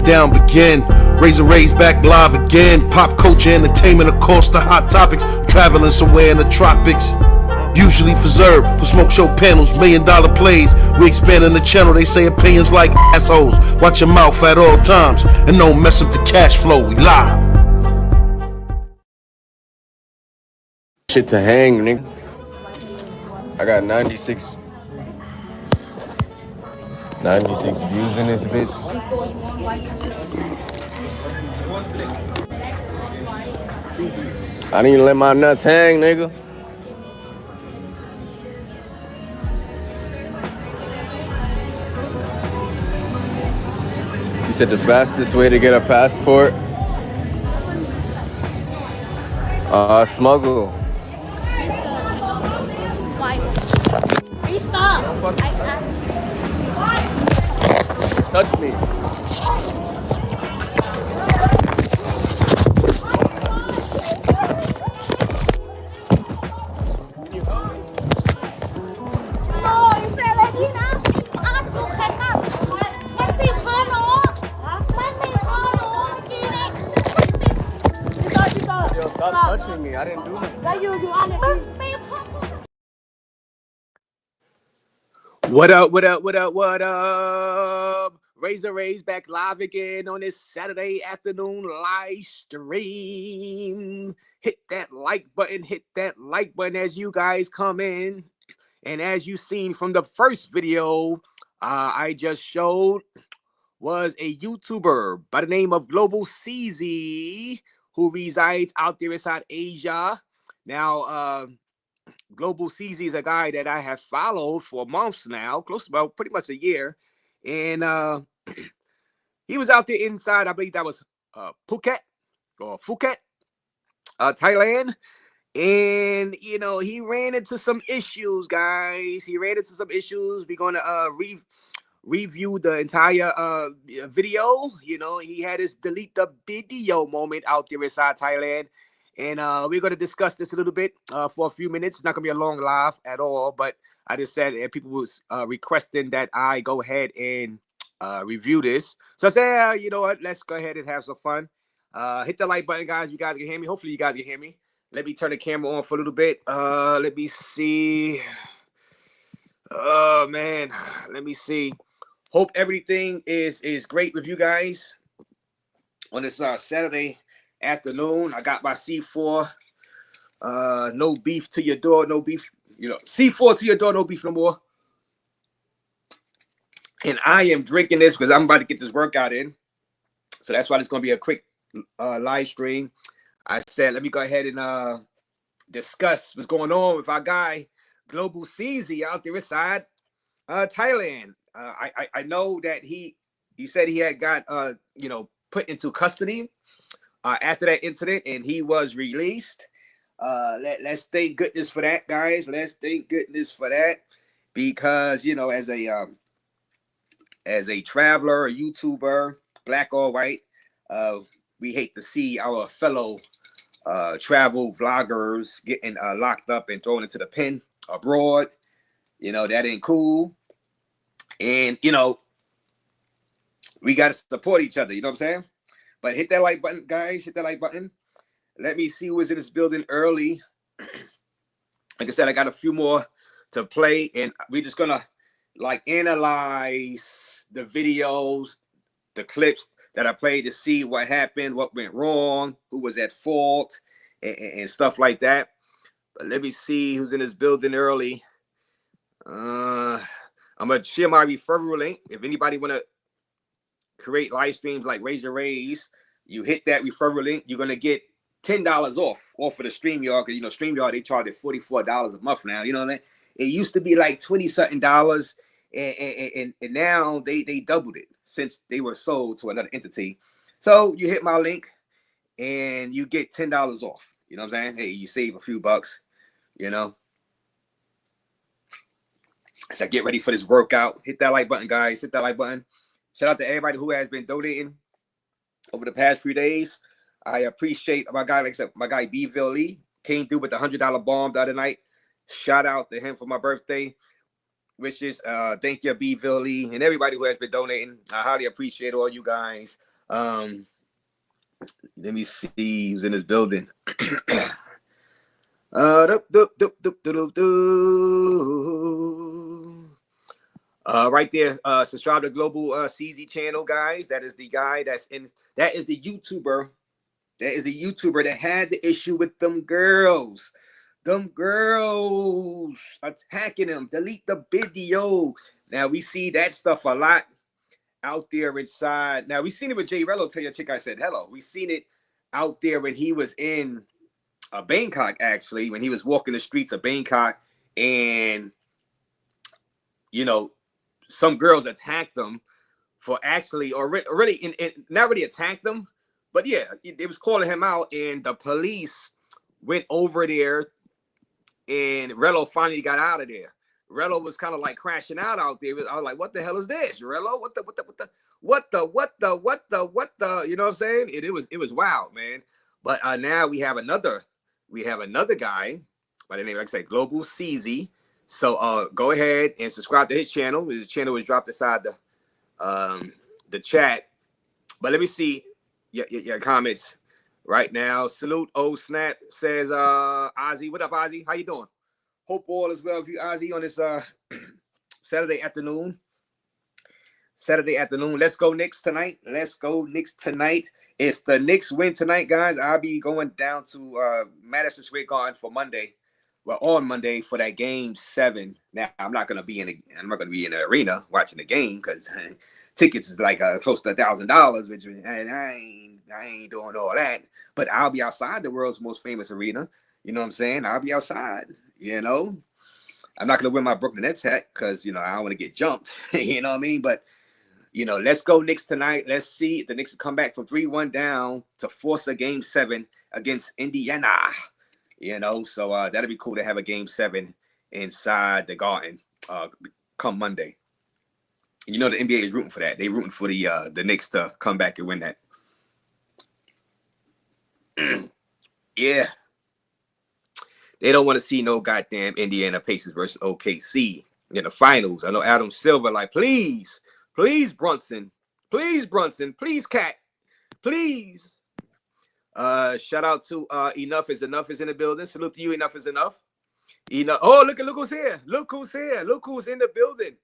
lockdown begin. RAZE back live again. Pop culture, entertainment, of course, the hot topics. Traveling somewhere in the tropics. Usually for Zerb, for smoke show panels, $1 million plays. We expanding the channel, they say opinions like assholes. Watch your mouth at all times, and don't mess up the cash flow, we live. Shit to hang, nigga. I got 96 views in this bitch. I didn't even let my nuts hang, nigga. You said the fastest way to get a passport? Smuggle. Touch me. Stop touching me. I didn't do it. What up? RAZE back live again on this Saturday afternoon live stream. Hit that like button as you guys come in. And as you seen from the first video I just showed, was a YouTuber by the name of Global Ceezy, who resides out there inside Asia. Now, Global Ceezy is a guy that I have followed for months now, close to about pretty much a year. And he was out there inside, I believe that was Phuket, Thailand. And, you know, he ran into some issues, guys. We're going to review the entire video. You know, he had his delete the video moment out there inside Thailand. And we're going to discuss this a little bit for a few minutes. It's not going to be a long live at all, but I just said people was requesting that I go ahead and review this. So I said, you know what, let's go ahead and have some fun. Hit the like button, guys. You guys can hear me. Hopefully you guys can hear me. Let me turn the camera on for a little bit. Let me see. Oh, man. Let me see. Hope everything is great with you guys on this Saturday afternoon. I got my C4. No beef to your door. No beef. You know, C4 to your door. No beef no more. And I am drinking this because I'm about to get this workout in. So that's why it's going to be a quick live stream. I said, let me go ahead and discuss what's going on with our guy, Global Ceezy, out there inside Thailand. I know that he said he had got, you know, put into custody after that incident, and he was released. Let's thank goodness for that, guys. Let's thank goodness for that, because, you know, as a traveler, a YouTuber, black or white, we hate to see our fellow travel vloggers getting locked up and thrown into the pen abroad. You know, that ain't cool. And, you know, we got to support each other. You know what I'm saying? But hit that like button, guys. Hit that like button. Let me see who was in this building early. Like I said, I got a few more to play. And we're just going to, like, analyze the videos, the clips that I played to see what happened, what went wrong, who was at fault, and stuff like that. But let me see who's in this building early. I'm gonna share my referral link. If anybody wanna create live streams like RAZE, you hit that referral link, you're gonna get $10 off of the StreamYard, because, you know, StreamYard, they charge it $44 a month now. You know what I mean? It used to be like $20-something, and now they doubled it since they were sold to another entity. So you hit my link and you get $10 off. You know what I'm saying? Hey, you save a few bucks, you know. So get ready for this workout. Hit that like button, guys. Hit that like button. Shout out to everybody who has been donating over the past few days. I appreciate my guy, like I said, my guy B-Ville Lee came through with the $100 bomb the other night. Shout out to him for my birthday wishes. Thank you, B-Ville Lee, and everybody who has been donating. I highly appreciate all you guys. Let me see who's in this building. Right there, subscribe to Global Ceezy channel, guys. That is the guy that's in. That is the YouTuber. That is the YouTuber that had the issue with them girls. Them girls attacking him. Delete the video. Now we see that stuff a lot out there inside. Now we seen it with Jay Rello. Tell your chick I said hello. We seen it out there when he was in Bangkok, actually, when he was walking the streets of Bangkok, and you know, some girls attacked him for actually, or really, not really attacked them, but yeah, it was calling him out, and the police went over there, and Rello finally got out of there. Rello was kind of like crashing out there. I was like, what the hell is this, Rello? What the, you know what I'm saying? It was wild, man. But now we have another guy by the name, like I said, Global Ceezy. So go ahead and subscribe to his channel. His channel was dropped inside the chat. But let me see your comments right now. Salute, oh snap, says Ozzy. What up, Ozzy? How you doing? Hope all is well with you, Ozzy, on this Saturday afternoon. Let's go Knicks tonight. Let's go Knicks tonight. If the Knicks win tonight, guys, I'll be going down to Madison Square Garden for Monday. Well, on Monday for that game 7. Now I'm not gonna be in the arena watching the game because tickets is like close to $1,000, which and I ain't doing all that. But I'll be outside the world's most famous arena. You know what I'm saying? I'll be outside. You know, I'm not gonna wear my Brooklyn Nets hat because you know I don't want to get jumped. You know what I mean? But you know, let's go Knicks tonight. Let's see if the Knicks come back from 3-1 down to force a game 7 against Indiana. You know, so that'd be cool to have a game 7 inside the Garden come Monday. And you know the NBA is rooting for that. They rooting for the Knicks to come back and win that. Yeah. They don't want to see no goddamn Indiana Pacers versus OKC in the finals. I know Adam Silver like, please, Brunson, please, Cat, please. Shout out to Enough is Enough is in the building. Salute to you, Enough is Enough. Oh, look who's here. Look who's in the building.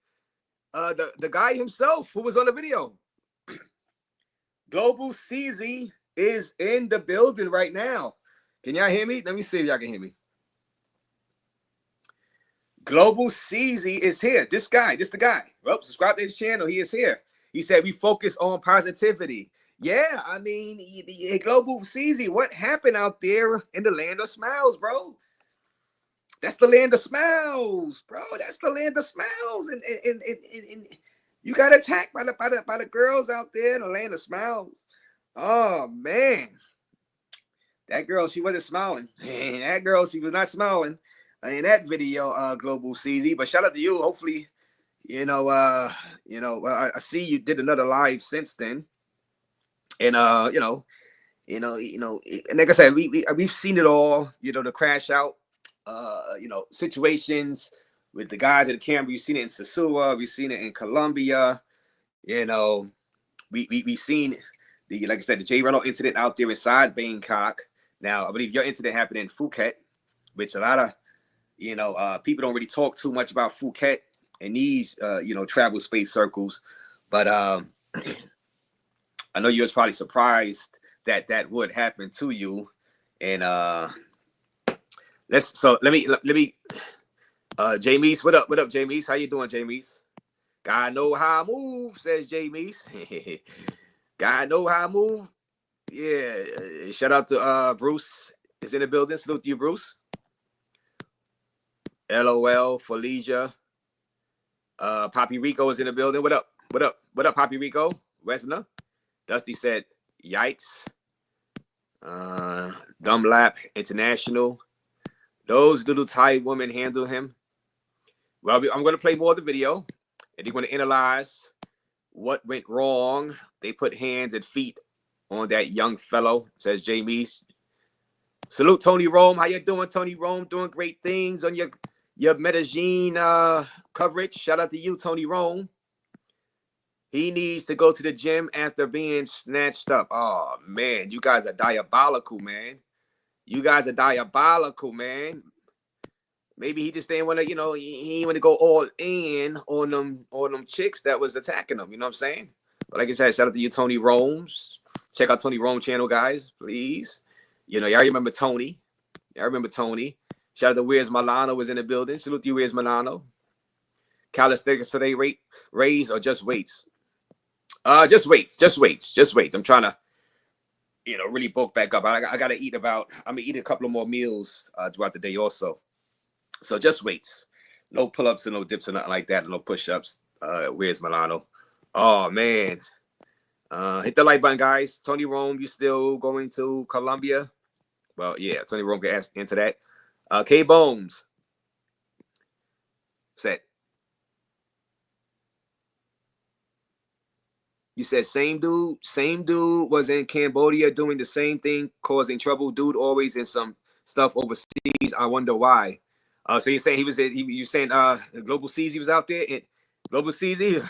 The guy himself who was on the video. Global Ceezy is in the building right now. Can y'all hear me? Let me see if y'all can hear me. Global Ceezy is here. This the guy. Well, subscribe to his channel. He is here. He said we focus on positivity. Yeah, I mean, Global Ceezy, what happened out there in the land of smiles, bro? That's the land of smiles, bro. That's the land of smiles, and you got attacked by the girls out there in the land of smiles. Oh man, that girl, she wasn't smiling. That girl, she was not smiling in that video, Global Ceezy. But shout out to you. Hopefully, I see you did another live since then, and and like I said, we've seen it all. You know, the crash out, situations with the guys at the camera. We've seen it in Sasua. We've seen it in Colombia. You know, we've seen like I said, the J Rello incident out there inside Bangkok. Now, I believe your incident happened in Phuket, which a lot of people don't really talk too much about Phuket in these travel space circles. But I know you was probably surprised that would happen to you. And let me Jamies, what up, Jamies? How you doing, Jamies? God know how I move, says Jamies. God know how I move. Yeah, shout out to Bruce is in the building. Salute to you, Bruce. LOL for leisure. Poppy Rico is in the building. What up, Poppy Rico? Wesner. Dusty said, yikes. Dumb Lap International. Those little Thai women handle him. Well, I'm going to play more of the video, and they're going to analyze what went wrong. They put hands and feet on that young fellow, says Jamies. Salute Tony Rome. How you doing, Tony Rome? Doing great things on your Medellin coverage. Shout out to you, Tony Rome. He needs to go to the gym after being snatched up. Oh man, you guys are diabolical, man. You guys are diabolical, man. Maybe he just didn't want to, you know, he didn't want to go all in on them chicks that was attacking him. You know what I'm saying? But like I said, shout out to you, Tony Rome's. Check out Tony Rome channel, guys, please. You know, y'all remember Tony. Y'all remember Tony. Shout out to Wiz Milano was in the building. Salute to you, Wiz Milano. Calisthenics today, RAZE or just weights? Just weights. I'm trying to, you know, really bulk back up. I got to eat I'm going to eat a couple of more meals throughout the day also. So just weights. No pull-ups and no dips or nothing like that. And no push-ups. Where's Milano? Oh, man. Hit the like button, guys. Tony Rome, you still going to Colombia? Well, yeah, Tony Rome can answer that. K-Bones. Set. You said same dude was in Cambodia doing the same thing, causing trouble. Dude always in some stuff overseas. I wonder why. So you're saying you saying Global Ceezy was out there in Global Ceezy?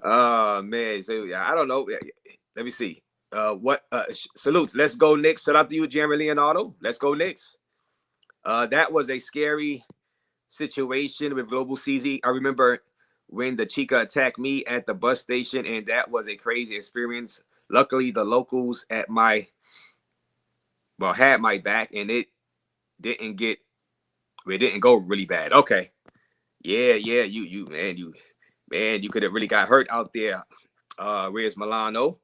Man, so yeah, I don't know. Let me see. Salutes. Let's go Knicks. Shout out to you, Jeremy Leonardo. Let's go Knicks. That was a scary situation with Global Ceezy. I remember when the chica attacked me at the bus station, and that was a crazy experience. Luckily, the locals had my back, and it didn't go really bad. Okay. Yeah, you could have really got hurt out there. Where's Milano?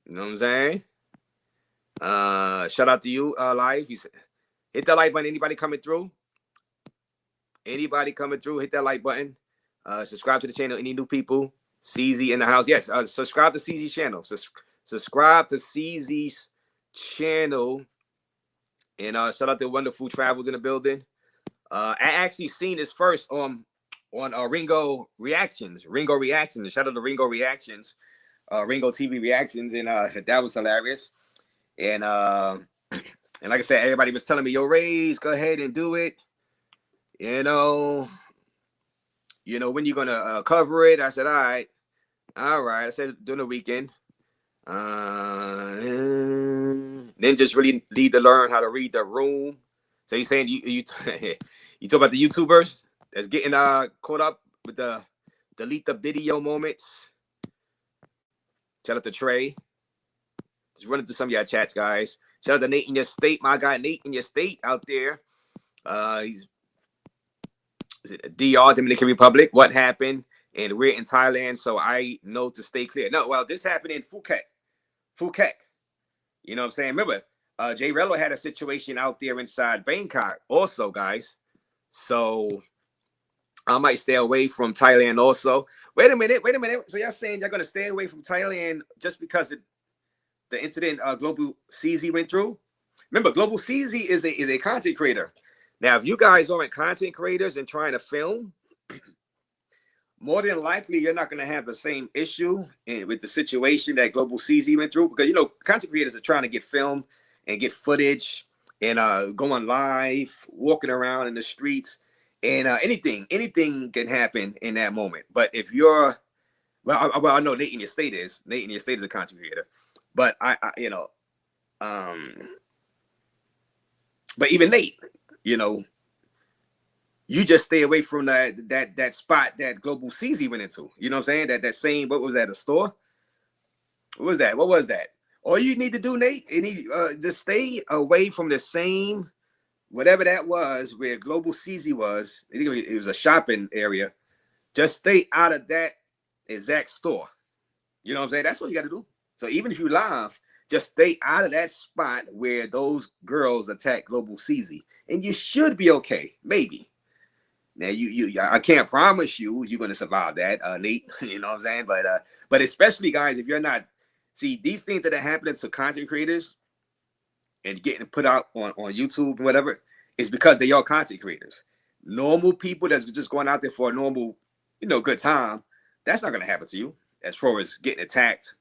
You know what I'm saying? Shout out to you, live. You said, hit that like button. Anybody coming through? Hit that like button. Subscribe to the channel. Any new people? Ceezy in the house. Yes. Subscribe to Ceezy's channel. Subscribe to Ceezy's channel. And shout out to Wonderful Travels in the building. I actually seen this first on Ringo Reactions. Shout out to Ringo Reactions. Ringo TV Reactions, and that was hilarious. And like I said, everybody was telling me, yo, RAZE, go ahead and do it. You know, when you gonna cover it? I said, all right. I said during the weekend. Then just really need to learn how to read the room. So you're saying you you talk about the YouTubers that's getting caught up with the delete the video moments. Shout out to Trey. Just running through some of y'all chats, guys. Shout out to Nate in your state, my guy Nate in your state out there. Is it DR, Dominican Republic? What happened? And we're in Thailand, so I know to stay clear. No, well, this happened in Phuket. You know what I'm saying? Remember, Jay Rello had a situation out there inside Bangkok also, guys. So I might stay away from Thailand also. Wait a minute. So y'all saying y'all going to stay away from Thailand just because of the incident Global Ceezy went through? Remember, Global Ceezy is a content creator. Now, if you guys aren't content creators and trying to film, more than likely, you're not going to have the same issue with the situation that Global Ceezy went through, because, you know, content creators are trying to get film and get footage and going live, walking around in the streets, and anything can happen in that moment. But if you're, I know Nate in your state is a content creator, but but even Nate, you know, you just stay away from that spot that Global Ceezy went into. You know what I'm saying? That same, what was that, a store? What was that? All you need to do, Nate, just stay away from the same, whatever that was, where Global Ceezy was. It was a shopping area. Just stay out of that exact store. You know what I'm saying? That's what you got to do. So even if you live, just stay out of that spot where those girls attack Global Ceezy. And you should be okay, maybe. Now I can't promise you're gonna survive that, Nate. You know what I'm saying? But especially, guys, if you're not, see, these things that are happening to content creators and getting put out on YouTube and whatever, is because they are content creators. Normal people that's just going out there for a normal, good time, that's not gonna happen to you. As far as getting attacked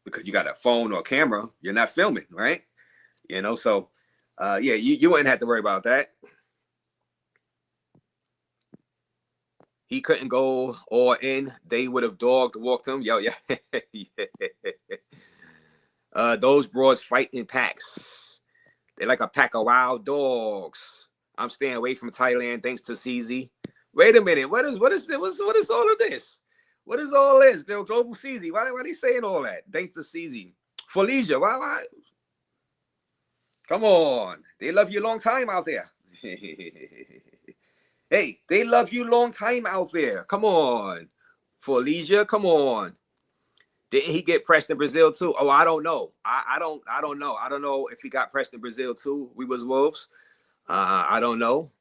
because you got a phone or a camera, you're not filming, right? So yeah, you wouldn't have to worry about that. He couldn't go all in. They would have walked him. Yo, yeah. Those broads fight in packs. They're like a pack of wild dogs. I'm staying away from Thailand thanks to Ceezy. Wait a minute. What is all of this? What is all this? Global Ceezy. Why are they saying all that? Thanks to Ceezy. For leisure. Why? Come on. They love you a long time out there. Hey, they love you long time out there. Come on. For leisure, come on. Didn't he get pressed in Brazil too? Oh, I don't know. I don't know. I don't know if he got pressed in Brazil too. We was wolves. I don't know.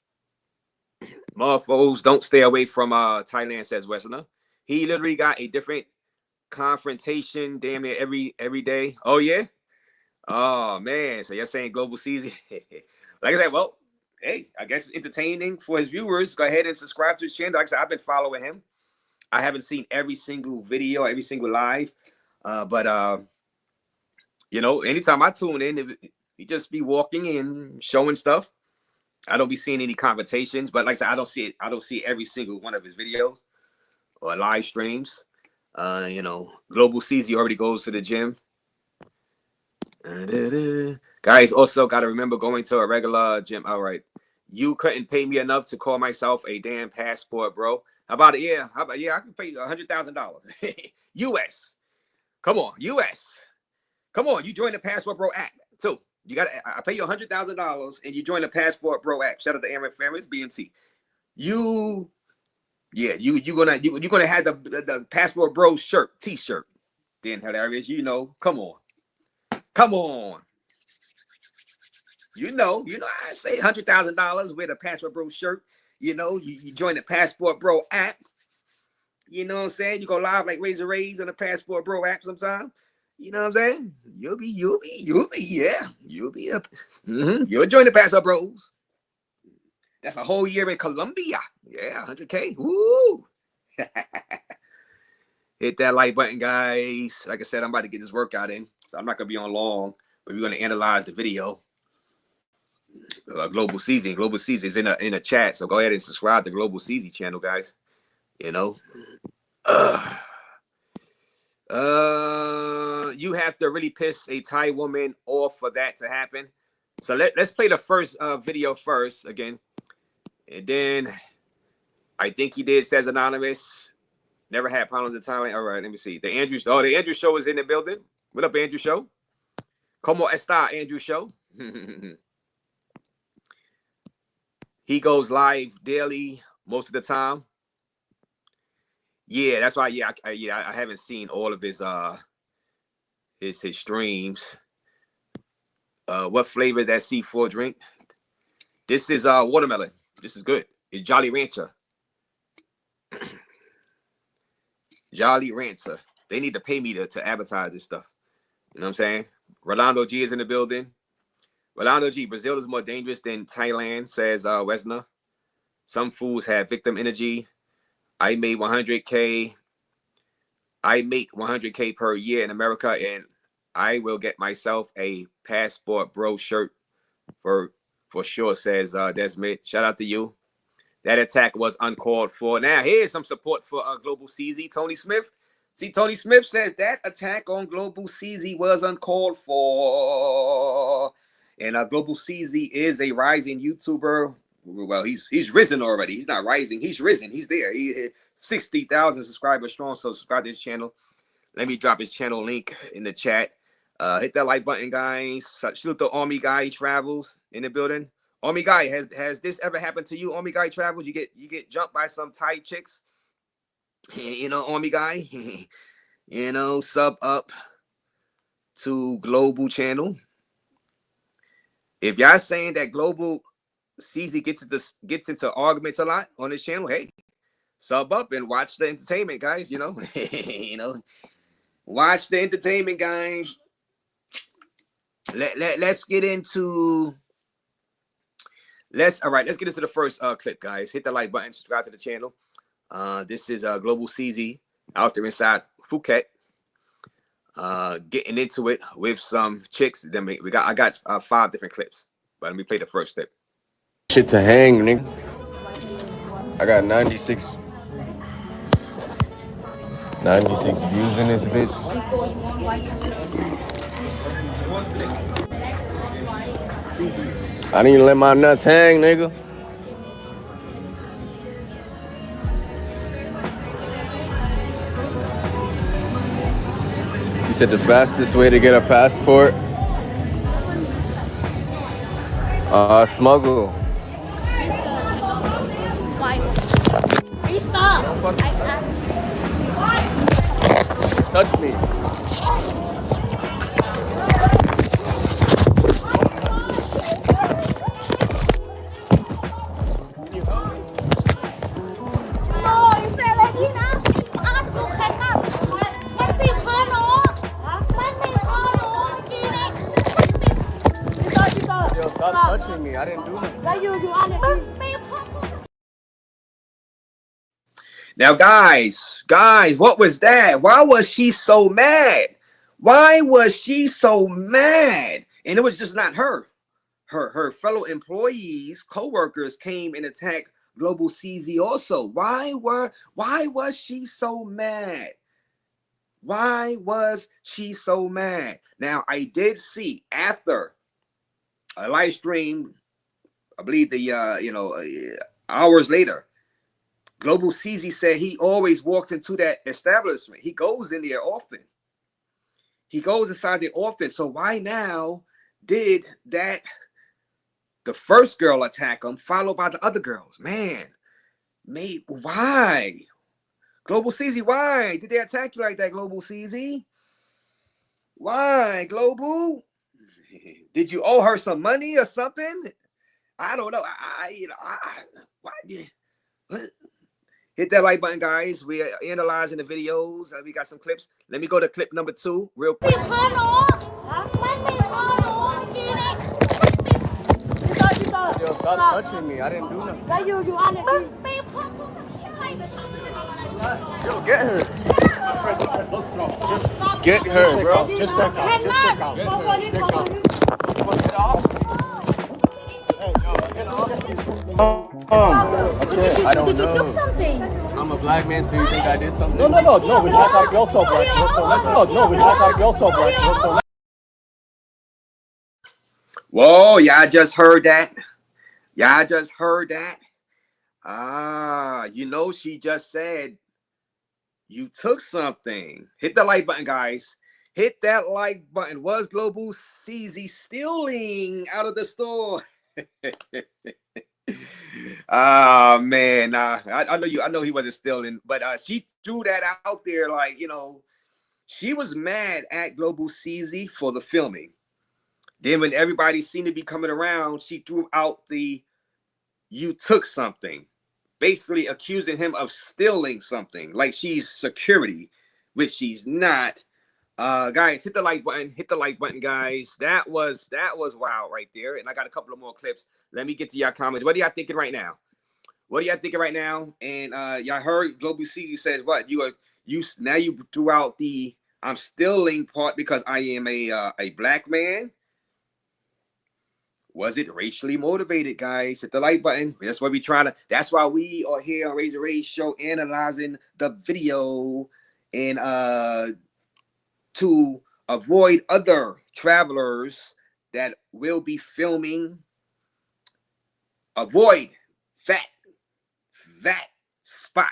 Motherfuckers don't stay away from Thailand, says Westerner. He literally got a different confrontation damn near every day. Oh yeah. Oh man. So you're saying Global Ceezy? Like I said, well, hey, I guess it's entertaining for his viewers. Go ahead and subscribe to his channel. Like I said, I've been following him. I haven't seen every single video, every single live. But you know, anytime I tune in, he just be walking in, showing stuff. I don't be seeing any confrontations, but like I said, I don't see every single one of his videos or live streams. You know, Global Ceezy already goes to the gym. Guys, also got to remember going to a regular gym. All right. You couldn't pay me enough to call myself a damn passport, bro. How about it? Yeah. How about, yeah, I can pay you $100,000. US. Come on, US. Come on, you join the Passport Bro app too. You got I pay you $100,000 and you join the Passport Bro app. Shout out to Aaron Ferris, BMT. You're gonna have the Passport Bro shirt, t-shirt. Then hilarious, you know. Come on. You know, I say $100,000 with a Passport Bro shirt. You know, you join the Passport Bro app. You know what I'm saying? You go live like RAZE on the Passport Bro app sometime. You know what I'm saying? You'll be up. You'll join the Passport Bros. That's a whole year in Colombia. Yeah, 100K. Woo! Hit that like button, guys. Like I said, I'm about to get this workout in, so I'm not gonna be on long, but we're gonna analyze the video. Global Ceezy is in a chat, so go ahead and subscribe to Global Ceezy channel, guys. You know, you have to really piss a Thai woman off for that to happen. So let's play the first video first again, and then I think he did, says anonymous. Never had problems in Thailand. All right, let me see. The Andrew Show is in the building. What up, Andrew Show? Como está, Andrew Show? He goes live daily most of the time. Yeah, that's why. Yeah, I haven't seen all of his streams. What flavor is that C4 drink? This is watermelon. This is good. It's Jolly Rancher. Jolly Rancher. They need to pay me to advertise this stuff. You know what I'm saying? Rolando G is in the building. Rolando G, Brazil is more dangerous than Thailand, says Wesner. Some fools have victim energy. I made 100K. I make 100K per year in America, and I will get myself a Passport Bro shirt for sure, says Desmond. Shout out to you. That attack was uncalled for. Now, here's some support for Global Ceezy. Tony Smith. See, Tony Smith says that attack on Global Ceezy was uncalled for. And Global Ceezy is a rising YouTuber. Well, he's risen already. He's not rising. He's risen. He's there. He 60,000 subscribers strong. So subscribe to his channel. Let me drop his channel link in the chat. Hit that like button, guys. Salute the Army Guy. He travels in the building. Army Guy, has this ever happened to you? Army Guy travels. You get jumped by some Thai chicks. You know, Army Guy. You know, sub up to Global channel. If y'all saying that Global Ceezy gets into arguments a lot on this channel, hey, sub up and watch the entertainment, guys. You know, you know, watch the entertainment, guys. Let's get into. Let's get into the first clip, guys. Hit the like button, subscribe to the channel. This is Global Ceezy out there inside Phuket, getting into it with some chicks. Then I got 5 different clips, but let me play the first clip. Shit to hang, nigga. I got 96 96 views in this bitch. I didn't even let my nuts hang, nigga. You said the fastest way to get a passport? Smuggle. Touch me. Yo, stop touching me. I didn't do nothing. Now, guys, what was that? Why was she so mad? Why was she so mad? And it was just not her. Her fellow employees, co-workers came and attacked Global Ceezy also. Why was she so mad? Why was she so mad? Now, I did see after a live stream, I believe the hours later, Global Ceezy said he always walked into that establishment. He goes in there often. He goes inside there often. So why now did the first girl attack him, followed by the other girls? Man, why? Global Ceezy, why did they attack you like that, Global Ceezy? Why, Global? Did you owe her some money or something? I don't know. Why did? Hit that like button, guys. We are analyzing the videos. We got some clips. Let me go to clip number 2 real quick. Yo, stop touching me. I didn't do nothing. Yo, get her. Get her, bro. Just back out. I don't Did you know. do something? I'm a black man, so you think I did something? No, we're not like you're so black. No, we're not like you're so black. Whoa, y'all just heard that? She just said you took something. Hit the like button, guys. Hit that like button. Was Global Ceezy stealing out of the store? Man, I know he wasn't stealing, but she threw that out there like, she was mad at Global Ceezy for the filming. Then when everybody seemed to be coming around, she threw out the "you took something," basically accusing him of stealing something, like she's security, which she's not. Guys, hit the like button, guys. That was wild right there. And I got a couple of more clips. Let me get to y'all comments. What are y'all thinking right now? And y'all heard Global Ceezy says what? You threw out the "I'm stealing" part because I am a black man. Was it racially motivated, guys? Hit the like button. That's why we are here on RAZE Show analyzing the video and to avoid other travelers that will be filming. Avoid that spot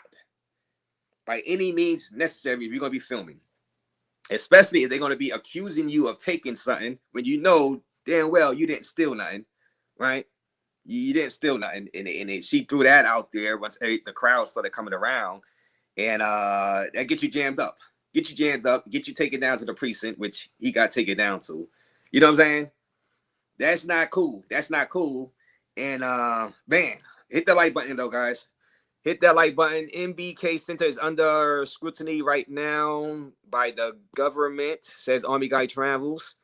by any means necessary if you're going to be filming, especially if they're going to be accusing you of taking something when you know damn well you didn't steal nothing, right? You didn't steal nothing. And she threw that out there once the crowd started coming around, and that gets you jammed up. Get you taken down to the precinct, which he got taken down to. You know what I'm saying? That's not cool. And man, hit the like button though, guys. Hit that like button. MBK Center is under scrutiny right now by the government, says Army Guy Travels.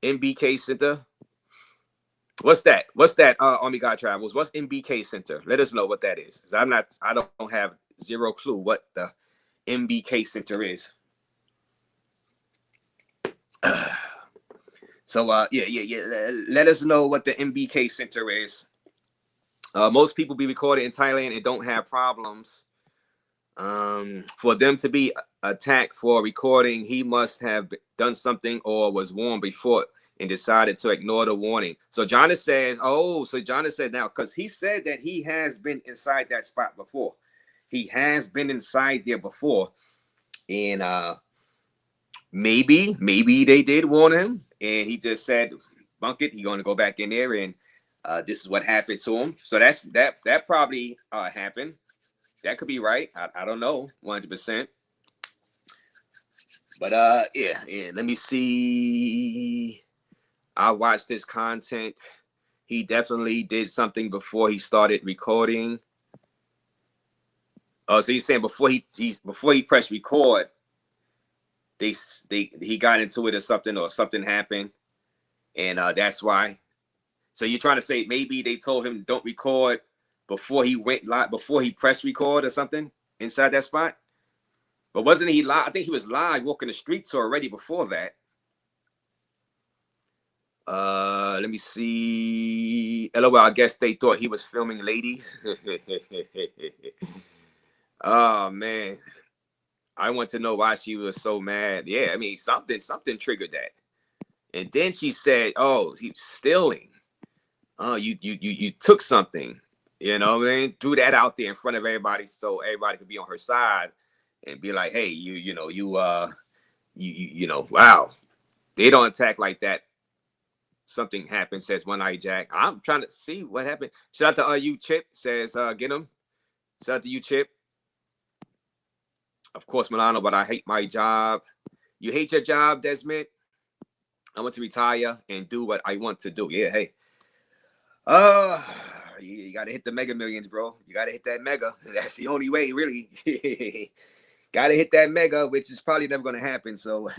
MBK Center. What's that? Army Guy Travels. What's MBK Center? Let us know what that is. I don't have zero clue what the MBK Center is. So yeah. Let us know what the MBK Center is. Most people be recorded in Thailand and don't have problems. For them to be attacked for recording, he must have done something or was warned before and decided to ignore the warning. So Jonas says, so Jonas said now, because he said that he has been inside that spot before. He has been inside there before. And maybe they did warn him. And he just said, bunk it. He's going to go back in there. And this is what happened to him. So that probably happened. That could be right. I don't know 100%. But yeah. Let me see. I watched this content. He definitely did something before he started recording. Oh, so he's saying before he pressed record, he got into it or something happened, and that's why. So you're trying to say maybe they told him don't record before he went live, before he pressed record or something inside that spot? But wasn't he live? I think he was live walking the streets already before that. Let me see. LOL, I guess they thought he was filming ladies. Oh man, I want to know why she was so mad. Yeah, I mean something triggered that. And then she said, "Oh, he's stealing. Oh, you took something. You know what I mean? Threw that out there in front of everybody so everybody could be on her side and be like, hey, you know, wow, they don't attack like that. Something happened, says One Eye Jack. I'm trying to see what happened. Shout out to you, Chip, says get him. Shout out to you, Chip. Of course, Milano, but I hate my job. You hate your job, Desmond? I want to retire and do what I want to do. Yeah, hey. You got to hit the mega millions, bro. You got to hit that mega. That's the only way, really. Got to hit that mega, which is probably never going to happen. So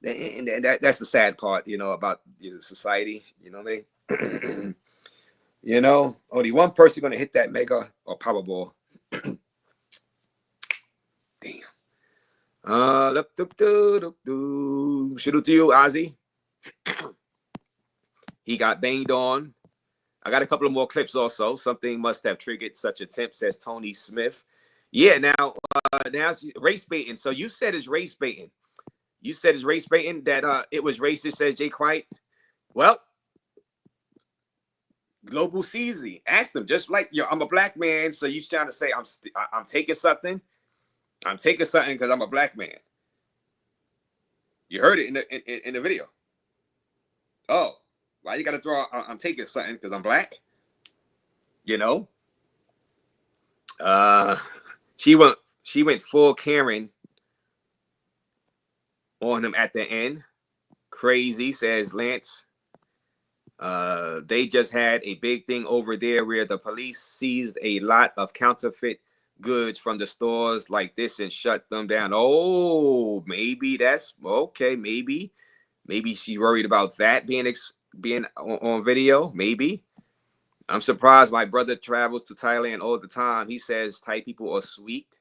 that's the sad part, you know, about society. You know what I mean? You know, only one person going to hit that mega or Powerball. Damn. Shoot it to you, Ozzy. He got banged on. I got a couple of more clips also. Something must have triggered such attempt, says Tony Smith. Yeah, now race baiting. So you said it's race baiting. You said it's race baiting that it was racist, says Jay White. Well, Global Ceezy asked them just like, I'm a black man, so you trying to say I'm taking something. I'm taking something because I'm a black man. You heard it in the video. Oh, why you got to throw? I'm taking something because I'm black. You know. She went full Karen on him at the end. Crazy, says Lance. They just had a big thing over there where the police seized a lot of counterfeit goods from the stores like this and shut them down. Oh, maybe that's okay. Maybe she worried about that being on video. Maybe. I'm surprised my brother travels to Thailand all the time. He says Thai people are sweet.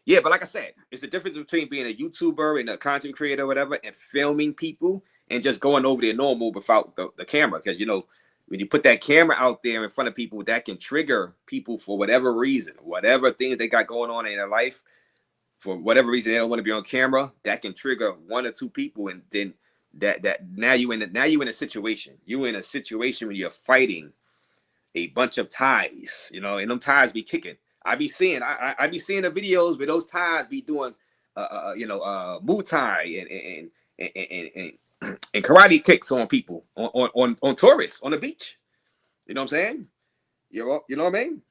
Yeah, but like I said, it's the difference between being a YouTuber and a content creator or whatever and filming people and just going over there normal without the camera. Because, you know, when you put that camera out there in front of people, that can trigger people for whatever reason, whatever things they got going on in their life. For whatever reason, they don't want to be on camera. That can trigger one or two people, and then now you in a situation. You in a situation where you're fighting a bunch of ties, you know, and them ties be kicking. I be seeing the videos where those ties be doing, Muay Thai and karate kicks on people on tourists on the beach. You know what I'm saying? You know what I mean?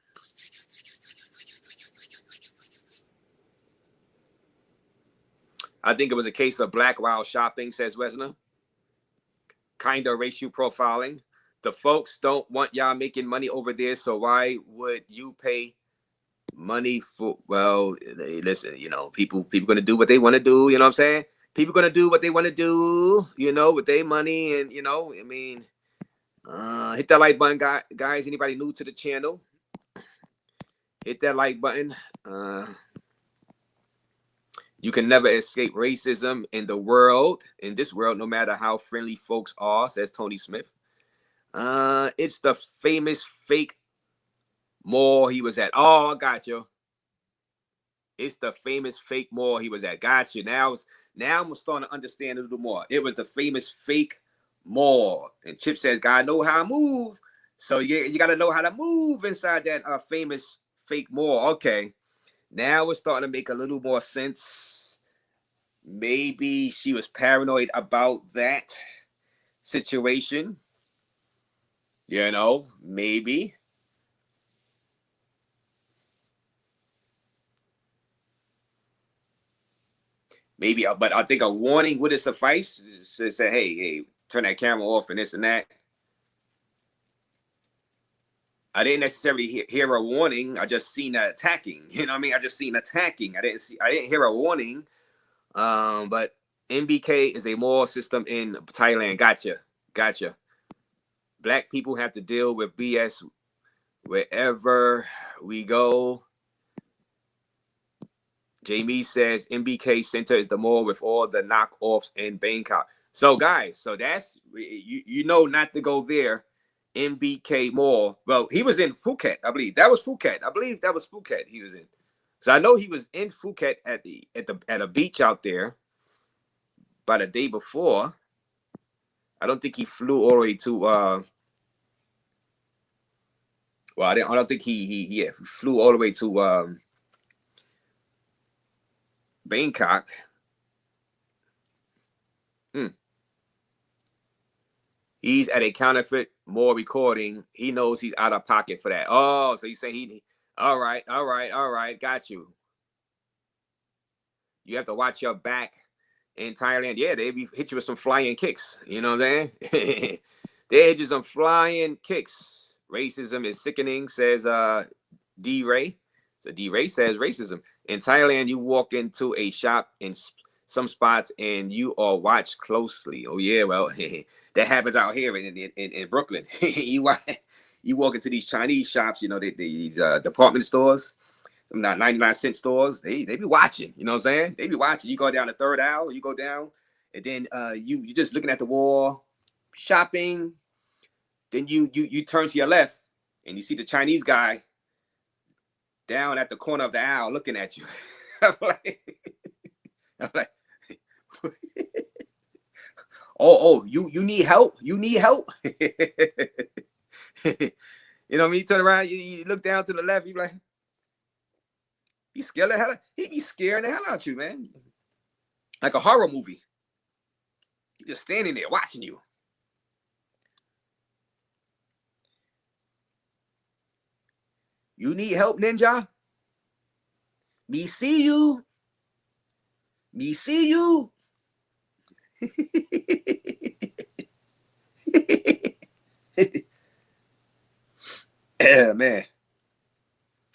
I think it was a case of black while shopping, says Wesner. Kind of racial profiling. The folks don't want y'all making money over there, so why would you pay money for? Well, listen, you know, people gonna do what they want to do. You know what I'm saying? People gonna do what they want to do. You know, with their money, and you know, I mean, hit that like button, guys. Anybody new to the channel? Hit that like button. You can never escape racism in this world, no matter how friendly folks are, says Tony Smith. It's the famous fake mall he was at. Oh, I got you. It's the famous fake mall he was at. Gotcha. Now I'm starting to understand a little more. It was the famous fake mall. And Chip says, "Gotta know how to move." So you gotta know how to move inside that famous fake mall. Okay. Now it's starting to make a little more sense. Maybe she was paranoid about that situation. You know, maybe. Maybe, but I think a warning would have sufficed to say, hey, turn that camera off and this and that. I didn't necessarily hear a warning. I just seen attacking. You know what I mean? I just seen attacking. I didn't hear a warning. But MBK is a mall system in Thailand. Gotcha. Black people have to deal with BS wherever we go. Jamie says MBK Center is the mall with all the knockoffs in Bangkok. So guys, so that's you know not to go there. MBK Mall. Well, he was in Phuket, I believe. That was Phuket. I believe that was Phuket he was in. So I know he was in Phuket at a beach out there by the day before. I don't think he flew all the way to well, I don't think he flew all the way to Bangkok. He's at a counterfeit mall recording. He knows he's out of pocket for that. Oh, so he's saying all right. Got you. You have to watch your back in Thailand. Yeah, they hit you with some flying kicks. You know what I'm saying? They hit you some flying kicks. Racism is sickening, says D-Ray. So D-Ray says racism. In Thailand, you walk into a shop in some spots and you are watched closely. Oh yeah, well, that happens out here in Brooklyn. you walk into these Chinese shops, you know, these department stores, not 99-cent stores. They be watching. You know what I'm saying? They be watching. You go down the third aisle, you go down, and then you just looking at the wall, shopping. Then you turn to your left and you see the Chinese guy down at the corner of the aisle looking at you. I'm like, oh, you need help? You need help? You know what I mean? You turn around, you look down to the left, you like, he be scaring the hell out you, man. Like a horror movie. He's just standing there watching you. You need help, ninja? Me see you. Me see you. Yeah, man.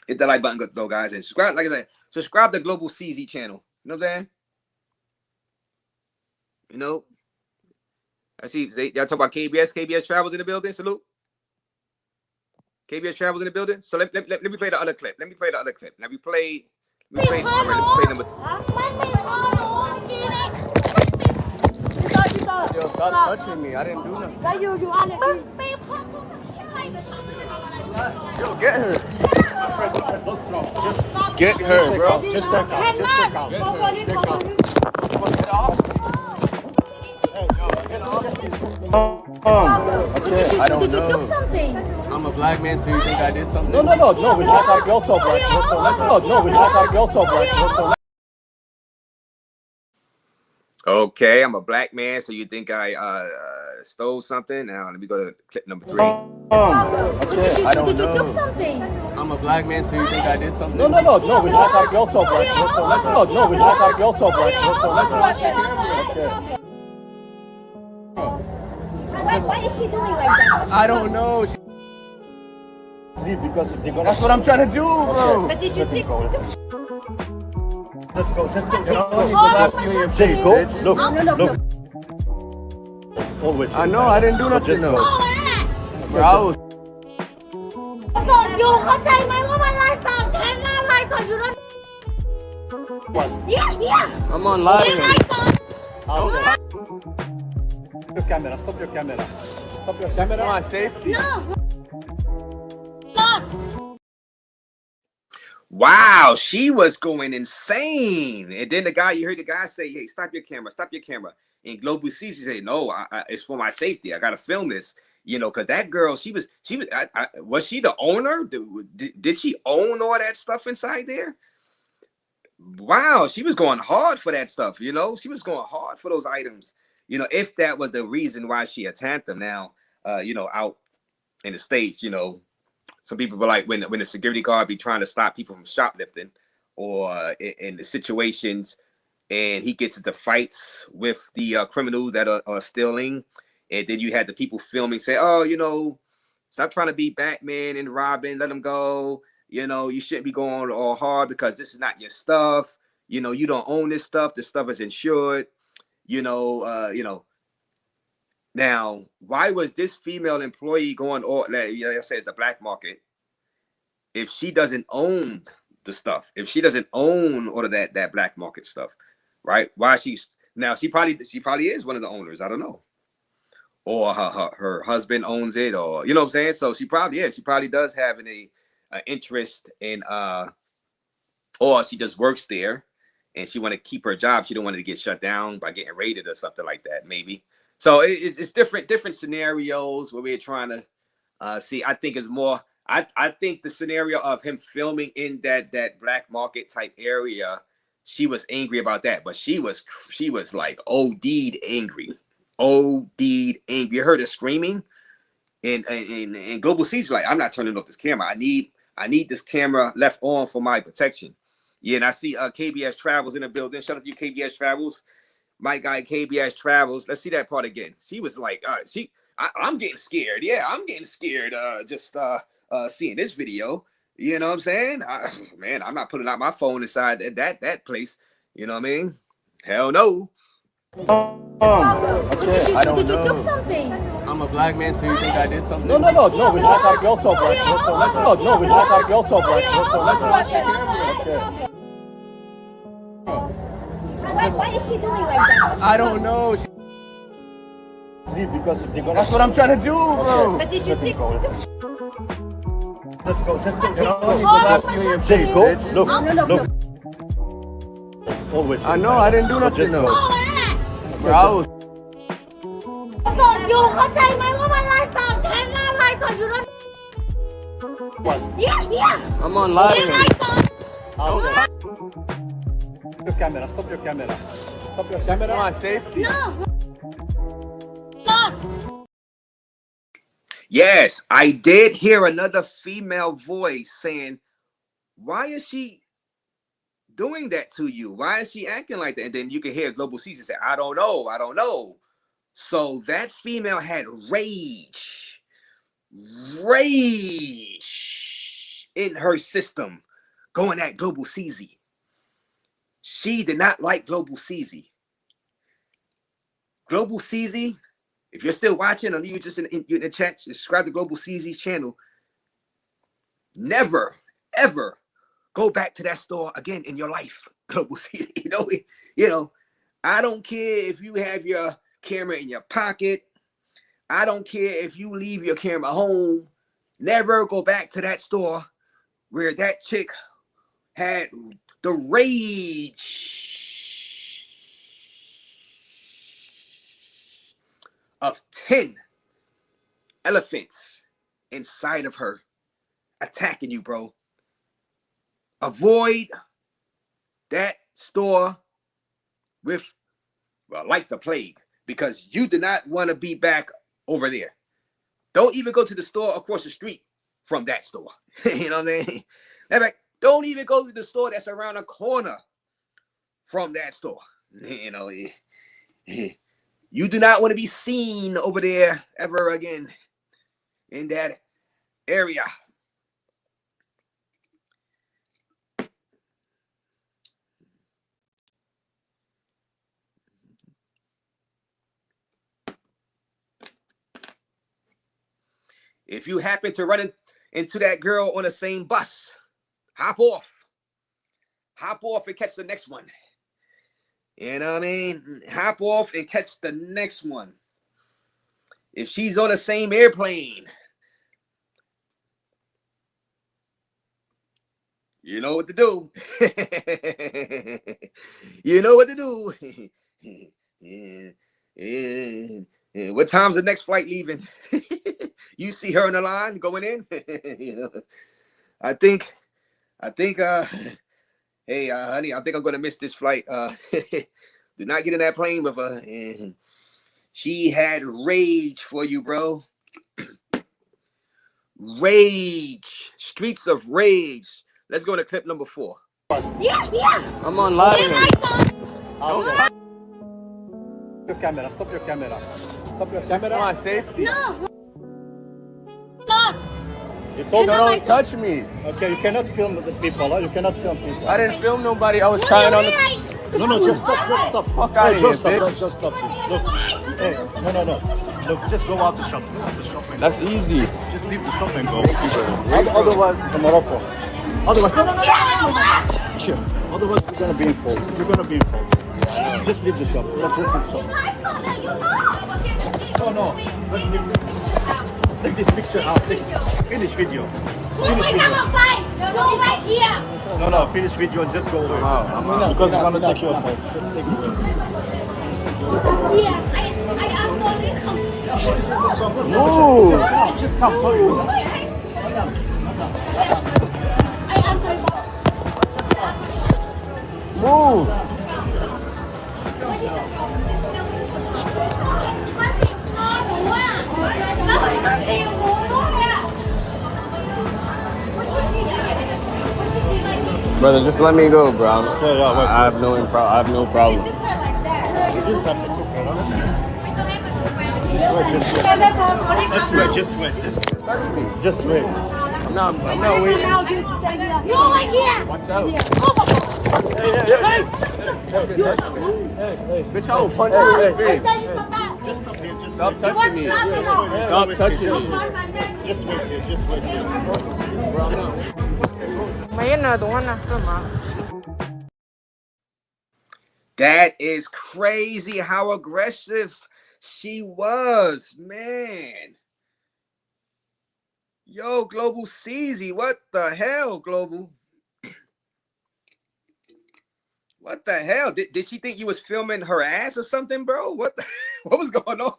Hit that like button though, guys, and subscribe. Like I said, subscribe to Global Ceezy channel. You know what I'm saying? You know. I see y'all talk about KBS. KBS Travels in the building. Salute. KBS Travels in the building. So let me play the other clip. Let me play the other clip. Now we play number 2. Yo, stop touching me. I didn't do nothing. Yo, get her. Just get her, bro. Just back out. Okay, I don't know. Did you do something? I'm a black man, so you think I did something? No. We just have yourself right. No, we just have yourself right. Okay, I'm a black man, so you think I stole something? Now let me go to clip number 3. Okay, I don't know. Did you do something? I'm a black man, so you think I did something? No, we just have yourself right. No, we just have yourself right. Okay. Why is she doing like that? I don't know. Because that's what I'm trying to do, bro. But did you take? Just go. Look. It's always. I know. I didn't do nothing. Bro, I was. I'm on live. Stop your camera. Come on, safety. No. Wow, she was going insane. And then you heard the guy say, "Hey, stop your camera, stop your camera." And Global Ceezy said, "No, it's for my safety. I got to film this." You know, because that girl, was she the owner? Did she own all that stuff inside there? Wow, she was going hard for that stuff. You know, she was going hard for those items. You know, if that was the reason why she attacked them. Now, you know, out in the States, you know, some people were like, when the security guard be trying to stop people from shoplifting, or in the situations, and he gets into fights with the criminals that are stealing, and then you had the people filming say, "Oh, you know, stop trying to be Batman and Robin, let them go. You know, you shouldn't be going all hard because this is not your stuff. You know, you don't own this stuff. This stuff is insured. You know." Now, why was this female employee going all? Like I said, it's the black market. If she doesn't own the stuff, if she doesn't own all of that black market stuff, right? Why she's now she probably is one of the owners. I don't know, or her husband owns it, or you know what I'm saying. So she probably does have an interest in or she just works there, and she want to keep her job. She don't want it to get shut down by getting raided or something like that, maybe. So it's different scenarios where we're trying to see. I think it's more. I think the scenario of him filming in that black market type area, she was angry about that, but she was like OD'd angry. You heard her screaming, and Global Ceezy like, "I'm not turning off this camera. I need this camera left on for my protection." Yeah, and I see KBS Travels in the building. Shout out to you, KBS Travels. My guy KBS Travels. Let's see that part again. She was like, I'm getting scared. Yeah, I'm getting scared. Just seeing this video. You know what I'm saying? Man, I'm not putting out my phone inside that place. You know what I mean? Hell no. Okay, I don't Did you know. do something? I'm a black man, so you think I did something? No, relax. You're so black. Relax. You're so black. Okay. Why is she doing like that? I don't know. Because That's what I'm trying to do, bro. But did you see? Just go. You know, slap you in your face, Go. bitch. Look. It's always. I know, I didn't do nothing though. Bro, I was สดอยู่เข้าใจไหมว่ามันไลฟ์สดแทนหน้าไลฟ์สดอยู่แล้วเนี่ย I'm on live. ไลฟ์สด Stop your camera. Stop your camera. My safety. no Yes, I did hear another female voice saying, "Why is she doing that to you? Why is she acting like that?" And then you can hear Global Ceezy say, I don't know. So that female had rage in her system going at Global Ceezy. She did not like Global Ceezy. Global Ceezy, if you're still watching, or you just in the chat, subscribe to Global Ceezy's channel. Never, ever go back to that store again in your life. Global Ceezy, you know, I don't care if you have your camera in your pocket. I don't care if you leave your camera home. Never go back to that store where that chick had the rage of 10 elephants inside of her attacking you, bro. Avoid that store with, like the plague, because you do not want to be back over there. Don't even go to the store across the street from that store. You know what I mean? Like, don't even go to the store that's around the corner from that store. You know, you do not want to be seen over there ever again in that area. If you happen to run into that girl on the same bus, hop off and catch the next one. You know what I mean? Hop off and catch the next one. If she's on the same airplane, You know what to do. You know what to do. Yeah. What time's the next flight leaving? You see her on the line going in. You know, I think, hey, honey, I think I'm gonna miss this flight. Do not get in that plane with her. She had rage for you, bro. Rage. Streets of Rage. Let's go to clip number 4. Yeah. I'm on live. Stop your camera. Stop your camera. Stop your camera. My safety. No. You told her Don't touch me. Okay, you cannot film the people. Huh? You cannot film people. I didn't film nobody. I was trying on the. No, just stop. Fuck out of here, bitch. Just stop. Look, hey, no. Look, just go out the shop. Go out the shop and That's easy. just leave the shop and go. Otherwise, to Morocco. Otherwise, no. Sure. Otherwise, you're gonna be in fault. Just leave the shop. Just leave the shop. No. Take this picture out. Finish video. No, finish video and just go away. Because it's gonna take you off. Just take it away. Move. Just come, sorry. Move. Brother, just let me go, bro. I have no problem. Just wait. I'm not waiting. You over here. Watch out. Hey. Bitch, I will punch you in the face. Just stop here. Stop touching me. Stop touching me. Just wait here. Bro, I'm not. That is crazy how aggressive she was, man. Yo, Global Ceezy, what the hell, Global? What the hell? Did she think you was filming her ass or something, bro? What was going on?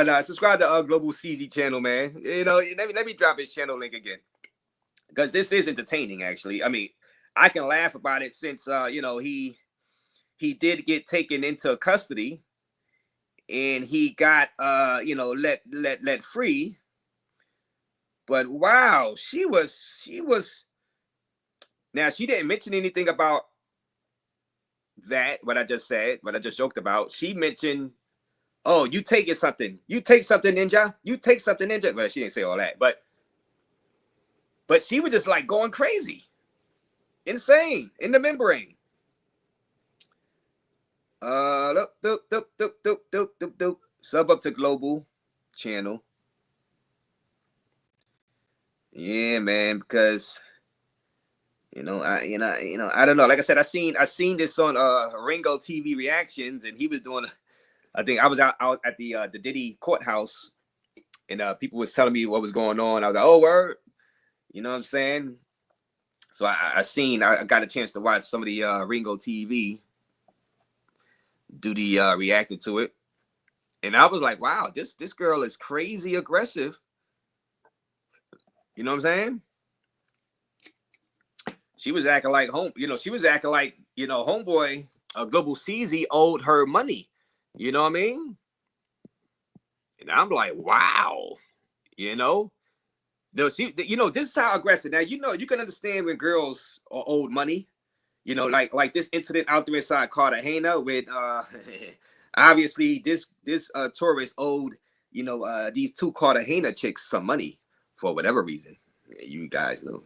No, subscribe to Global Ceezy channel, man. You know, let me drop his channel link again, because this is entertaining. Actually, I mean, I can laugh about it since you know, he did get taken into custody, and he got you know, let free. But wow, she was. Now, she didn't mention anything about that. What I just said, what I just joked about. She mentioned, oh, you taking something. You take something, ninja. You take something, ninja. Well, she didn't say all that, but she was just like going crazy, insane in the membrane. Sub up to Global channel. Yeah, man, because I don't know. Like I said, I seen this on Ringo TV reactions, and he was doing. I think I was out at the Diddy courthouse, and people was telling me what was going on. I was like, oh, word, you know what I'm saying? So I got a chance to watch some of the Ringo TV. Do the reacted to it, and I was like, wow, this girl is crazy aggressive. You know what I'm saying? She was acting like homeboy Global Ceezy owed her money. You know what I mean? And I'm like, wow. No, this is how aggressive. Now, you can understand when girls are owed money. Like this incident out there inside Cartagena with obviously this tourist owed these two Cartagena chicks some money for whatever reason. You guys know.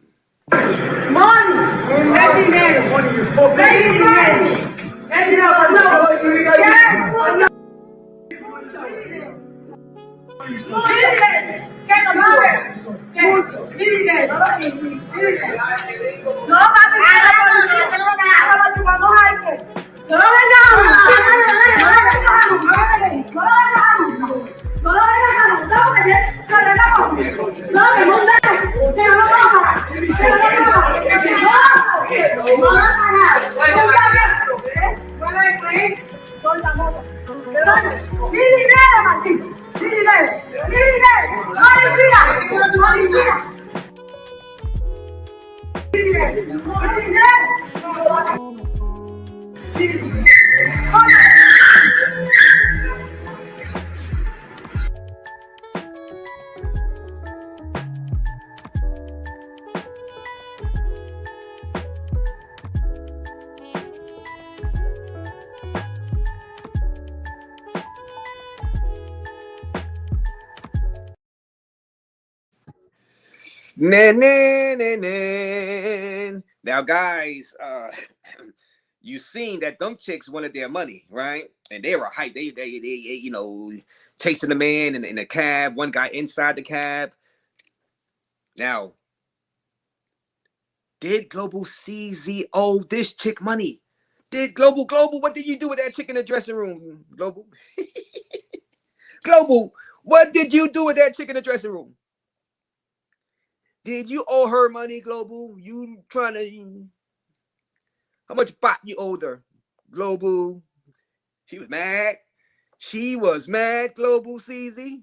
Now, guys, you seen that them chicks wanted their money, right? And they were hyped. They you know, chasing the man in the cab. One guy inside the cab. Now, did Global Ceezy owe this chick money? Did Global, what did you do with that chick in the dressing room? Global, Global, what did you do with that chick in the dressing room? Did you owe her money, Global? You trying to, how much bot you owed her? Global, she was mad. She was mad, Global Ceezy.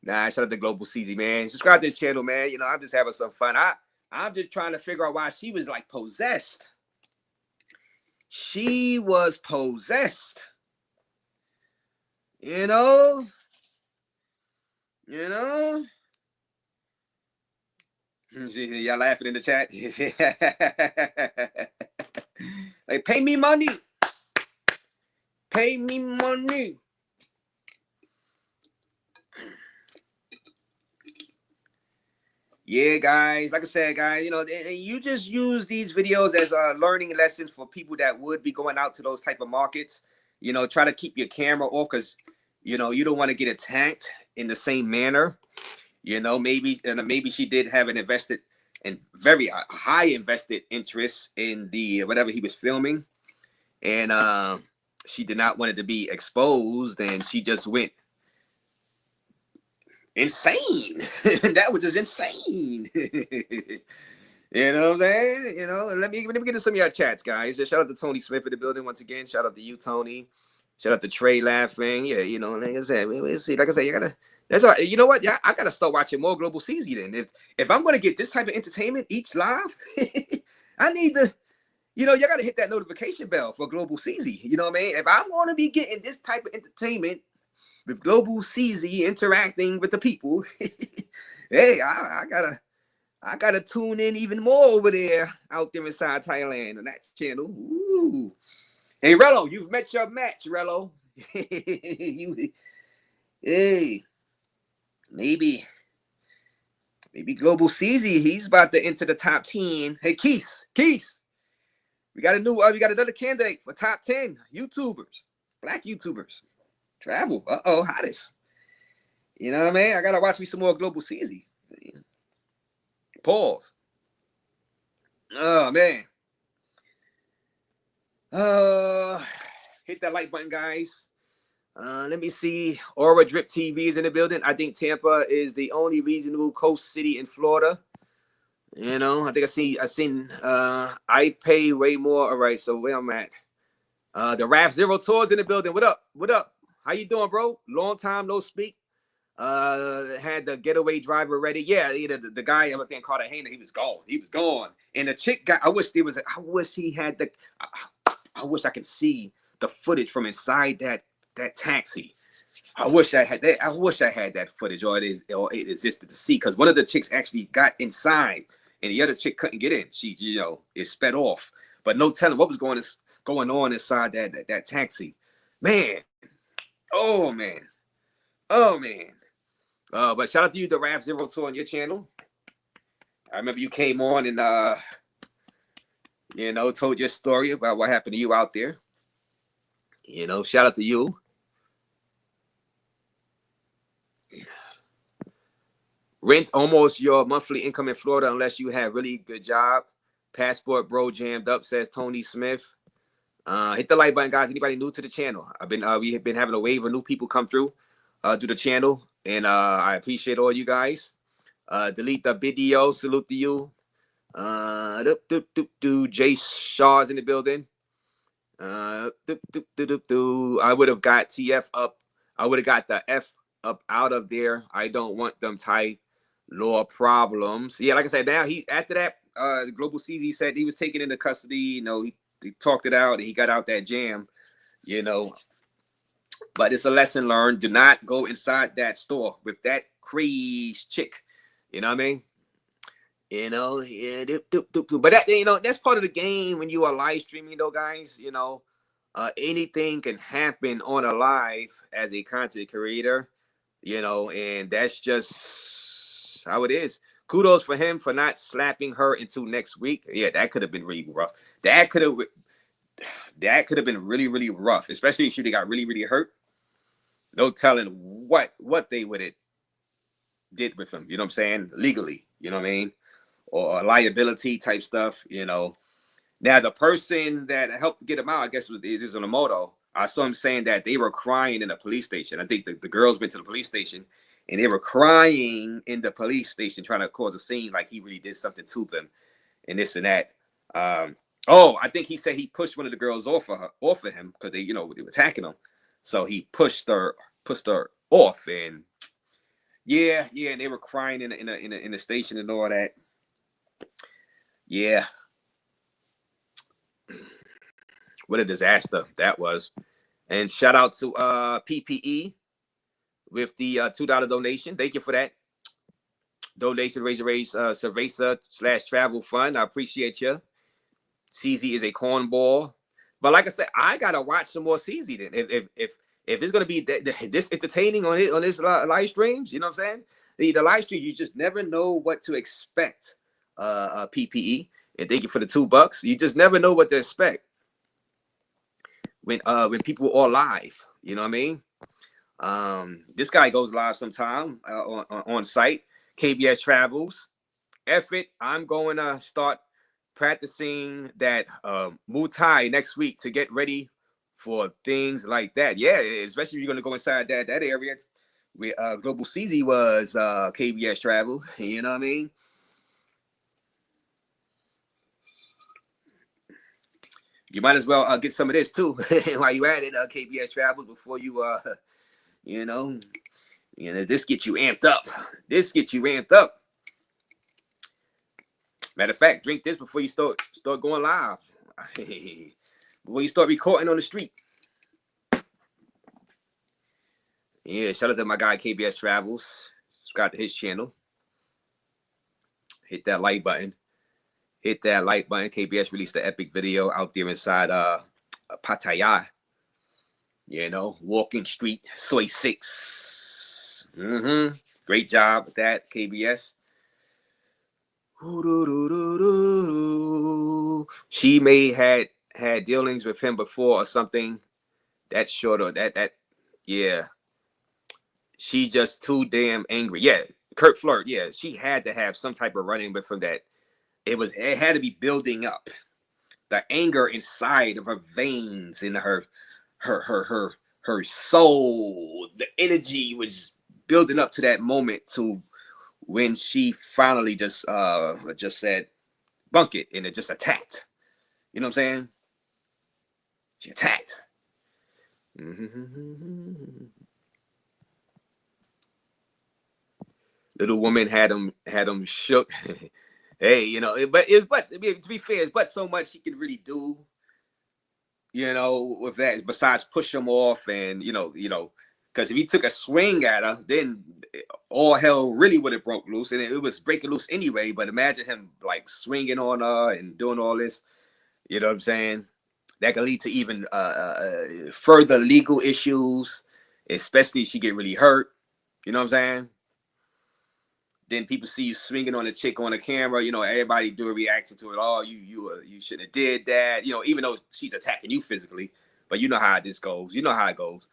Nah, shout out to Global Ceezy, man. Subscribe to this channel, man. You know, I'm just having some fun. I'm just trying to figure out why she was like possessed. She was possessed. You know? Y'all laughing in the chat? Like, pay me money. Pay me money. Yeah, guys, like I said, guys, you know, you just use these videos as a learning lesson for people that would be going out to those type of markets. You know, try to keep your camera off because, you know, you don't want to get attacked in the same manner. You know, maybe she did have an invested and very high invested interest in the whatever he was filming. And she did not want it to be exposed, and she just went insane. That was just insane. You know what I'm saying? You know, let me get into some of your chats, guys. Just shout out to Tony Smith in the building once again. Shout out to you, Tony. Shout out to Trey laughing. Yeah, you know, like I said, let's see. Like I said, you gotta. That's all right. You know what? Yeah, I gotta start watching more Global Ceezy then. If I'm gonna get this type of entertainment each live, I need to. You know, you gotta hit that notification bell for Global Ceezy. You know what I mean? If I'm gonna be getting this type of entertainment with Global Ceezy interacting with the people, hey, I gotta tune in even more over there out there inside Thailand on that channel. Ooh. Hey, Rello, you've met your match, Rello. Hey, maybe Global Ceezy, he's about to enter the top 10. Hey, Keith, we got another candidate for top 10 YouTubers, black YouTubers. Travel. Hottest. You know what I mean? I gotta watch me some more Global Ceezy. Pause. Oh man. Hit that like button, guys. Let me see. Aura Drip TV is in the building. I think Tampa is the only reasonable coast city in Florida. You know, I think I seen I pay way more. All right, so where I'm at. The RAF Zero Tours in the building. What up? What up? How you doing, bro? Long time no speak. Had the getaway driver ready. Yeah, the guy I think called a Hana. He was gone. And the chick guy. I wish he had the. I wish I could see the footage from inside that taxi. I wish I had that. I wish I had that footage, or it existed to see. Because one of the chicks actually got inside, and the other chick couldn't get in. She, you know, it sped off. But no telling what was going on inside that taxi, man. Oh man. But shout out to you, the Rap Zero Tour on your channel. I remember you came on and you know, told your story about what happened to you out there. You know, shout out to you. Rent's almost your monthly income in Florida unless you have really good job. Passport bro jammed up, says Tony Smith. Hit the like button, guys. Anybody new to the channel? We have been having a wave of new people come through the channel. And I appreciate all you guys. Delete the video. Salute to you. Jay Shaw's in the building. I would have got TF up. I would have got the F up out of there. I don't want them Thai law problems. Yeah, like I said, now he after that, Global Ceezy said he was taken into custody. You know, he talked it out and he got out that jam. You know, but it's a lesson learned. Do not go inside that store with that crazy chick. You know what I mean? You know, yeah, but that, you know, that's part of the game when you are live streaming, though, guys. You know, anything can happen on a live as a content creator. You know, and that's just how it is. Kudos for him for not slapping her until next week. Yeah, that could have been really rough. That could have been really, really rough, especially if she got really, really hurt. No telling what they would have did with him. You know what I'm saying? Legally. You know what I mean? Or liability type stuff, you know. Now, the person that helped get him out, I guess, it is on a moto. I saw him saying that they were crying in a police station. I think the girls went to the police station, and they were crying in the police station, trying to cause a scene like he really did something to them, and this and that. Oh, I think he said he pushed one of the girls off of him because they, you know, they were attacking him. So he pushed her off, and yeah, and they were crying in the station and all that. Yeah. What a disaster that was. And shout out to PPE with the $2 donation. Thank you for that donation. Raise Cerveza / travel fund. I appreciate you. Ceezy is a cornball. But like I said, I gotta watch some more Ceezy then. If it's gonna be this entertaining on his live streams, you know what I'm saying? The live stream, you just never know what to expect. PPE, and thank you for the $2. You just never know what to expect when people are live. You know what I mean? This guy goes live sometime on site. KBS Travels. F it, I'm going to start practicing that Muay Thai next week to get ready for things like that. Yeah, especially if you're going to go inside that area where Global Ceezy was KBS Travel. You know what I mean? You might as well get some of this too while you at it, KBS Travels, before you, you know, this gets you amped up. This gets you amped up. Matter of fact, drink this before you start going live. Before you start recording on the street. Yeah, shout out to my guy KBS Travels. Subscribe to his channel. Hit that like button. Hit that like button. KBS released the epic video out there inside Pattaya. You know, walking street, soy 6. Great job with that, KBS. She may had dealings with him before or something. That's short of that. Yeah. She just too damn angry. Yeah, Kurt Flirt. Yeah, she had to have some type of running with him that. It had to be building up. The anger inside of her veins, in her soul. The energy was building up to that moment to when she finally just said, bunk it, and it just attacked. You know what I'm saying? She attacked. Little woman had him shook. Hey, you know, but to be fair, it's but so much she can really do, you know, with that besides push him off, and you know, because if he took a swing at her, then all hell really would have broke loose, and it was breaking loose anyway. But imagine him like swinging on her and doing all this, you know what I'm saying? That could lead to even further legal issues, especially if she get really hurt. You know what I'm saying? Then people see you swinging on a chick on the camera, you know, everybody do a reaction to it. Oh, you shouldn't have did that, you know, even though she's attacking you physically. But you know how this goes. You know how it goes.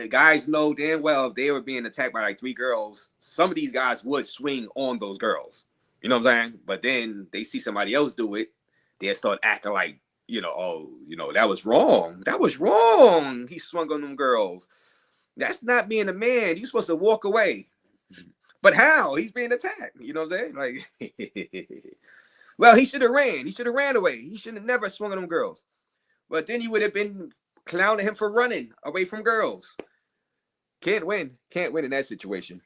Guys know damn well if they were being attacked by like 3 girls, some of these guys would swing on those girls. You know what I'm saying? But then they see somebody else do it, they start acting like, you know, oh, you know, that was wrong. That was wrong. He swung on them girls. That's not being a man. You're supposed to walk away. But how? He's being attacked. You know what I'm saying? Like, well, he should have ran. He should have ran away. He should have never swung at them girls. But then you would have been clowning him for running away from girls. Can't win. Can't win in that situation.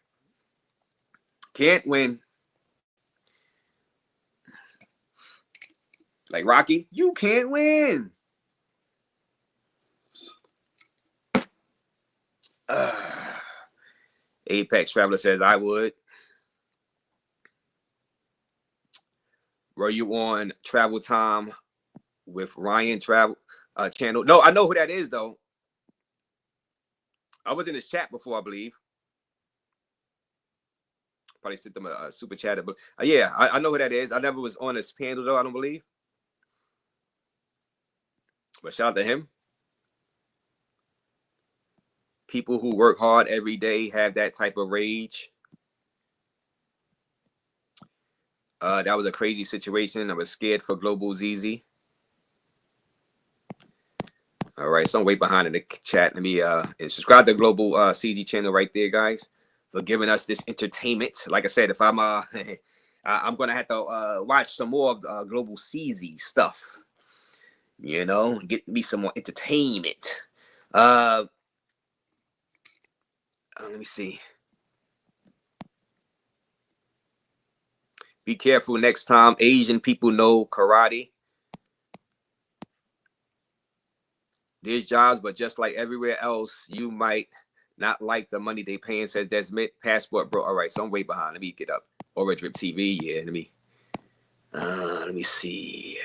Can't win. Like Rocky, you can't win. Apex Traveler says, I would. Were you on Travel Time with Ryan Travel channel? No, I know who that is, though. I was in his chat before, I believe. Probably sent them a super chat. But yeah, I know who that is. I never was on his panel, though, I don't believe. But shout out to him. People who work hard every day have that type of rage. That was a crazy situation. I was scared for Global Ceezy. All right, so I'm way behind in the chat. Let me and subscribe to Global Ceezy channel right there, guys, for giving us this entertainment. Like I said, if I'm I'm gonna have to watch some more of Global Ceezy stuff. You know, get me some more entertainment. Let me see. Be careful next time. Asian people know karate. There's jobs, but just like everywhere else, you might not like the money they paying, says Desmond. Passport, bro. All right, so I'm way behind. Let me get up. Aura Drip TV. Yeah, let me see.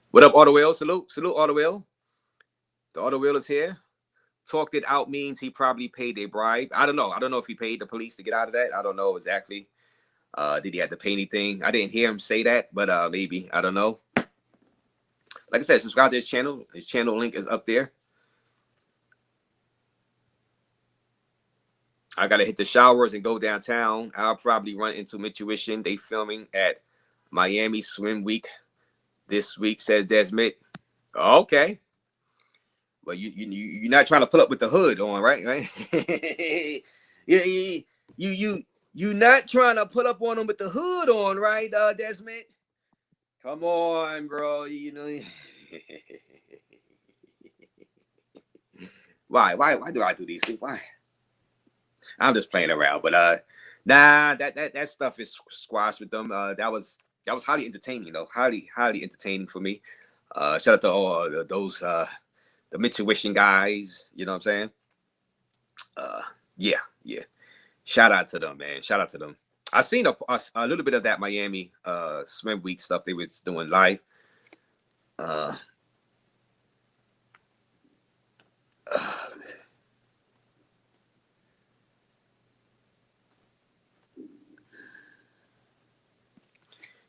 What up, Auto Wheel? Salute, Auto Wheel. The Auto Wheel is here. Talked it out means he probably paid a bribe. I don't know. I don't know if he paid the police to get out of that. I don't know exactly. Did he have to pay anything? I didn't hear him say that, but maybe. I don't know. Like I said, subscribe to his channel. His channel link is up there. I got to hit the showers and go downtown. I'll probably run into Intuition. They filming at Miami Swim Week this week, says Desmond. Okay. Well, you're not trying to pull up with the hood on, right? You not trying to pull up on them with the hood on, right, Desmond? Come on, bro. You know. Why do I do these things? Why? I'm just playing around, but nah, that stuff is squashed with them. That was highly entertaining, though. Highly entertaining for me. Shout out to all those the Mitsubishi guys, you know what I'm saying? Yeah. Shout out to them, man. Shout out to them. I seen a little bit of that Miami Swim Week stuff they was doing live.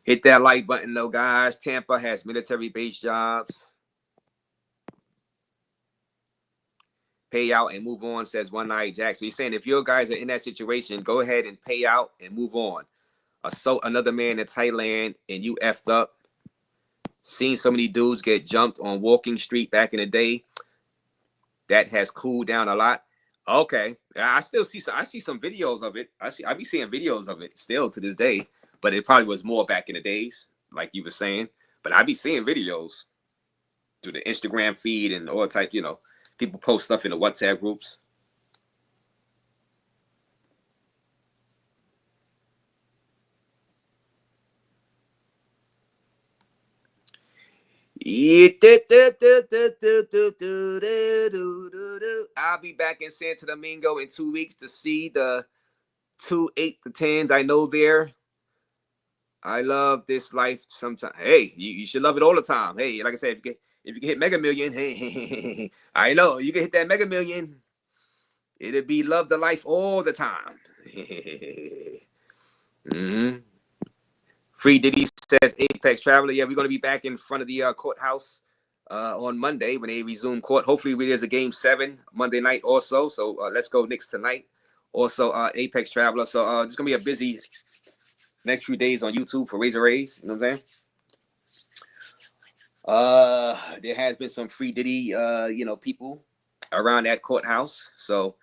Hit that like button, though, guys. Tampa has military base jobs. Pay out and move on, says One Night Jack. So you're saying if your guys are in that situation, go ahead and pay out and move on. Assault another man in Thailand and you effed up. Seen so many dudes get jumped on Walking Street back in the day. That has cooled down a lot. Okay, I still see some. I see some videos of it. I be seeing videos of it still to this day, but it probably was more back in the days, like you were saying. But I be seeing videos through the Instagram feed and all type, you know. People post stuff in the WhatsApp groups. I'll be back in Santo Domingo in 2 weeks to see the 2 8 to 10s I know there. I love this life sometimes. Hey, you should love it all the time. Hey, like I said, if you can hit Mega Million, hey, I know you can hit that Mega Million. It'll be love the life all the time. Free Diddy says Apex Traveler. Yeah, we're going to be back in front of the courthouse on Monday when they resume court. Hopefully, there's a game 7 Monday night also. So let's go Knicks tonight. Also, Apex Traveler. So it's going to be a busy next few days on YouTube for RAZE. You know what I'm saying? There has been some free Diddy, people around that courthouse. So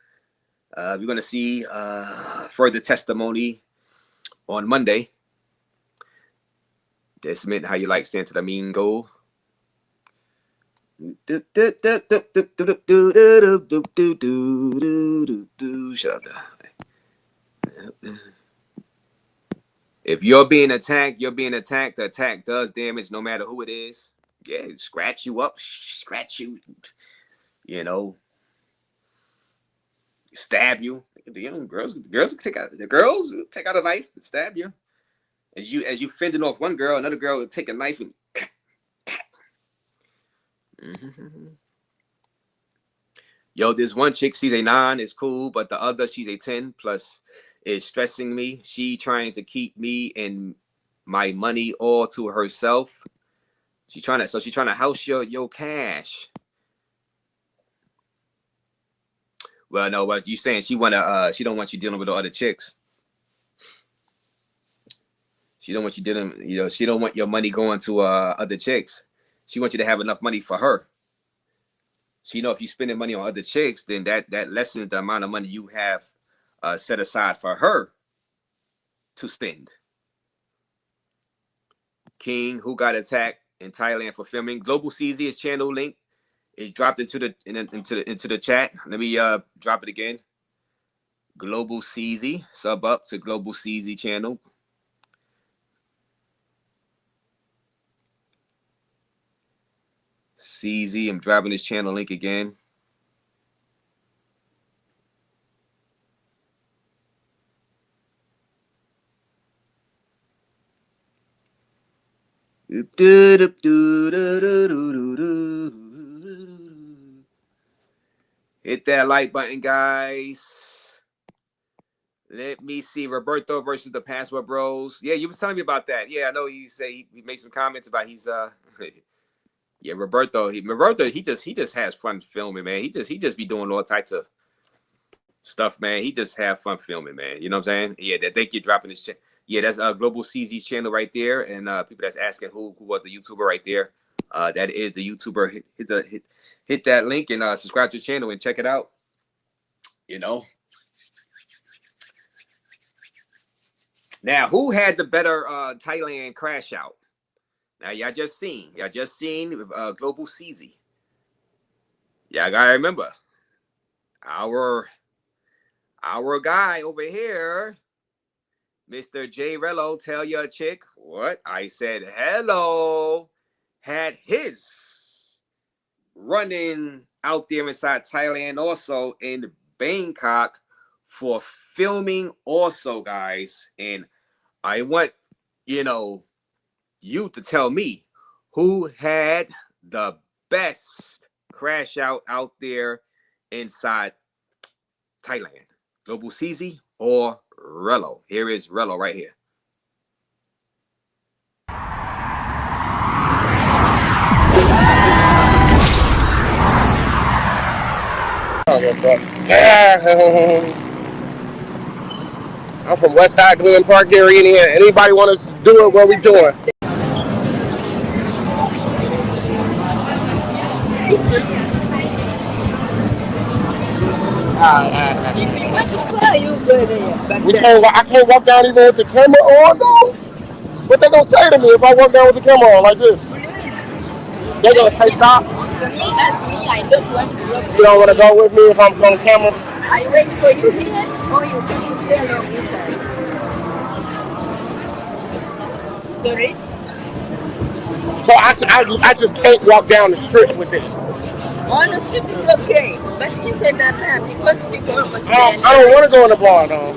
we're gonna see further testimony on Monday. Just meant how you like Santa Domingo. Shut up. If you're being attacked, you're being attacked. The attack does damage no matter who it is. Yeah, scratch you up, scratch you, stab you. Girls take out a knife and stab you. As you fending off one girl, another girl will take a knife and Yo, this one chick, she's a 9, it's cool, but the other, she's a 10 plus, is stressing me. She trying to keep me and my money all to herself. She's trying to house your cash. Well, no, what you saying? She don't want you dealing with the other chicks. She don't want you dealing, she don't want your money going to other chicks. She wants you to have enough money for her. So, if you're spending money on other chicks, then that lessens the amount of money you have set aside for her to spend. King, who got attacked in Thailand for filming. Global Ceezy, his channel link is dropped into the chat. Let me drop it again. Global Ceezy, sub up to Global Ceezy channel. Ceezy, I'm dropping his channel link again. Hit that like button, guys. Let me see. Roberto versus the Password Bros. Yeah, you was telling me about that. Yeah, I know you say he made some comments about he's yeah, Roberto, he just has fun filming, man. He just be doing all types of stuff, man. He just have fun filming, man. You know what I'm saying? Yeah, thank you dropping this channel. Yeah, that's Global Ceezy's channel right there. And people that's asking who was the YouTuber right there. That is the YouTuber. Hit that link and subscribe to the channel and check it out. Now, who had the better Thailand crash out? Now, y'all just seen Global Ceezy. Y'all gotta remember, our guy over here, Mr. J Rello, tell your chick what I said. Hello, had his running out there inside Thailand, also in Bangkok for filming, also, guys. And I want you to tell me who had the best crash out there inside Thailand, Global Ceezy or Rello. Here is Rello right here. I'm from West Side Glen Park area. Anybody want to do it? What we doing? I can't walk down even with the camera on though. What they gonna say to me if I walk down with the camera on like this? They gonna say stop? For me, as me, I don't want to walk. You don't want to go with me if I'm on camera? I wait for you here, or you can stay along inside. Sorry? So I just can't walk down the street with this. On the street is okay, but inside that time, because people must I don't want to go in the bar though.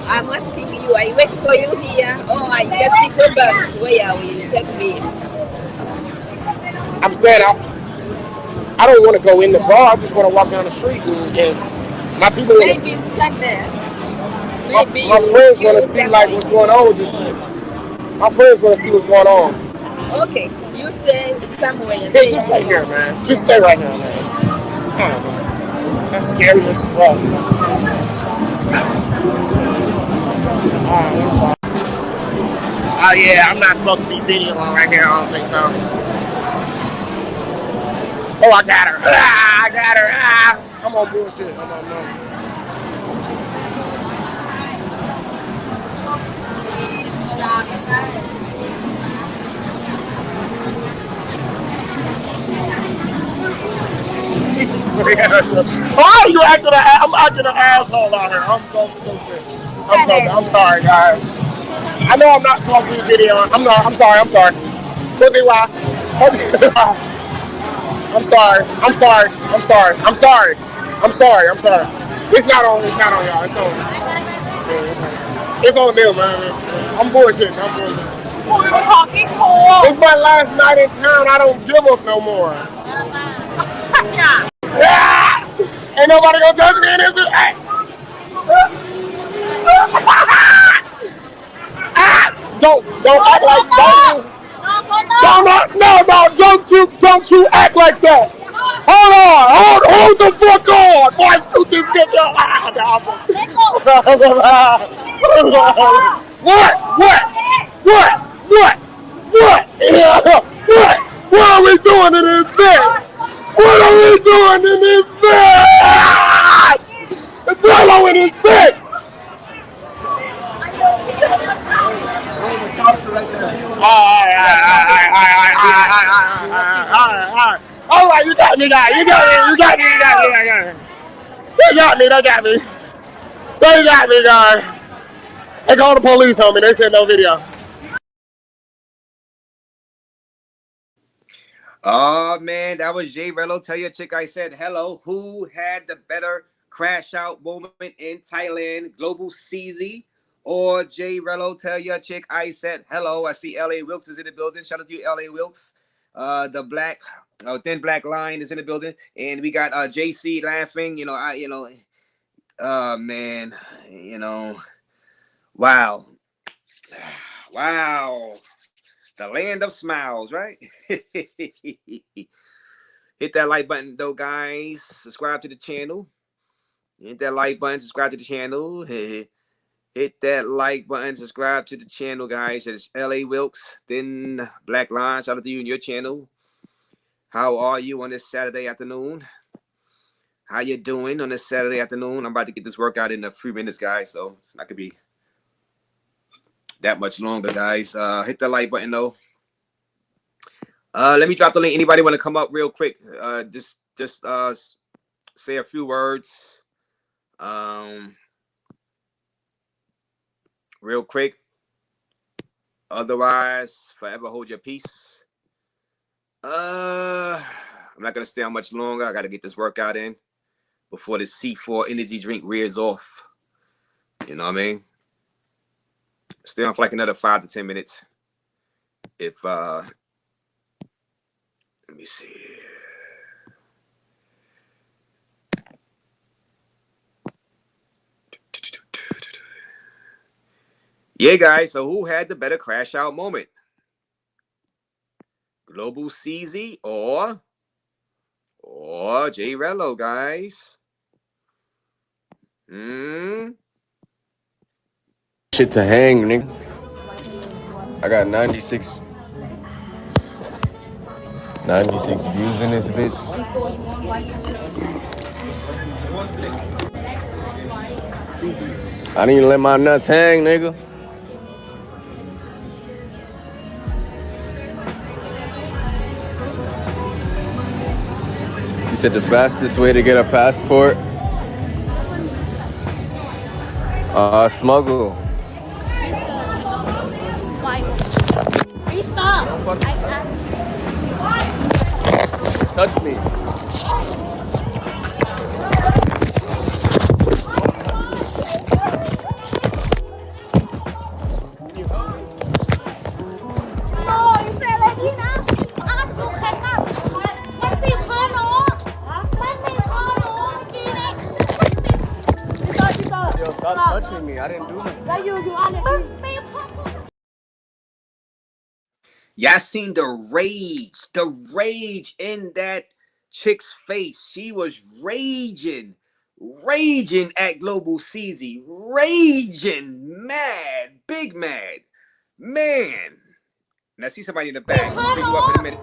I'm asking you, I wait for you here, or I just go back where will you take me? I'm saying I don't want to go in the bar. I just want to walk down the street and my people. Maybe stand there. Maybe my friends want to see like what's going on with this shit. My friends want to see what's going on. Okay, you stay somewhere. Hey, just stay here, man. Just stay right here, man. That's scary as fuck. Oh yeah, I'm not supposed to be videoing right here. I don't think so. Oh, I got her. Ah, I got her. Ah. I'm on bullshit. I'm on Why are you acting? I'm acting an asshole out here. I'm so stupid. I'm sorry, guys. I know I'm not supposed to be video. I'm not. I'm sorry. Look at why. I'm sorry. It's not on y'all. It's on them, man. I'm bullshitting. It's my last night in town. I don't give up no more. Yeah. Ain't nobody gonna touch me in this bitch. Hey. Don't act like don't you act like that. Hold the fuck on. Boy, shoot this bitch up. What? What are we doing in this bitch? It's Rello in this bitch. All right, you got me, guys. They got me, guys. They called the police on me. They said no video. Oh man, that was Jay Rello. Tell your chick I said hello. Who had the better crash out moment in Thailand? Global Ceezy or Jay Rello? Tell your chick I said hello. I see LA Wilks is in the building. Shout out to you, LA Wilks. The thin black line is in the building, and we got JC laughing. Man, wow. The land of smiles, right? Hit that like button, though, guys. Subscribe to the channel. Hit that like button, subscribe to the channel. Hit that like button, subscribe to the channel, guys. It's LA Wilks, Thin Black Line. Shout out to you and your channel. How are you on this Saturday afternoon? How you doing on this Saturday afternoon? I'm about to get this workout in a few minutes, guys, so it's not going to be that much longer, guys. Hit the like button, though. Let me drop the link. Anybody want to come up real quick? Just say a few words. Real quick. Otherwise, forever hold your peace. I'm not gonna stay on much longer. I gotta get this workout in before the C4 energy drink rears off. You know what I mean? Stay on for like another 5 to 10 minutes. If let me see. Yeah, guys. So who had the better crash out moment? Global Ceezy or Jay Rello, guys? Shit to hang, nigga. I got 96 views in this bitch. I didn't even let my nuts hang, nigga. You said the fastest way to get a passport? Smuggle. Touch me. Yo, stop touching me. I didn't do nothing. Y'all seen the rage in that chick's face. She was raging at Global Ceezy, raging, mad, big mad, man. And I see somebody in the back. Bring you up in a minute.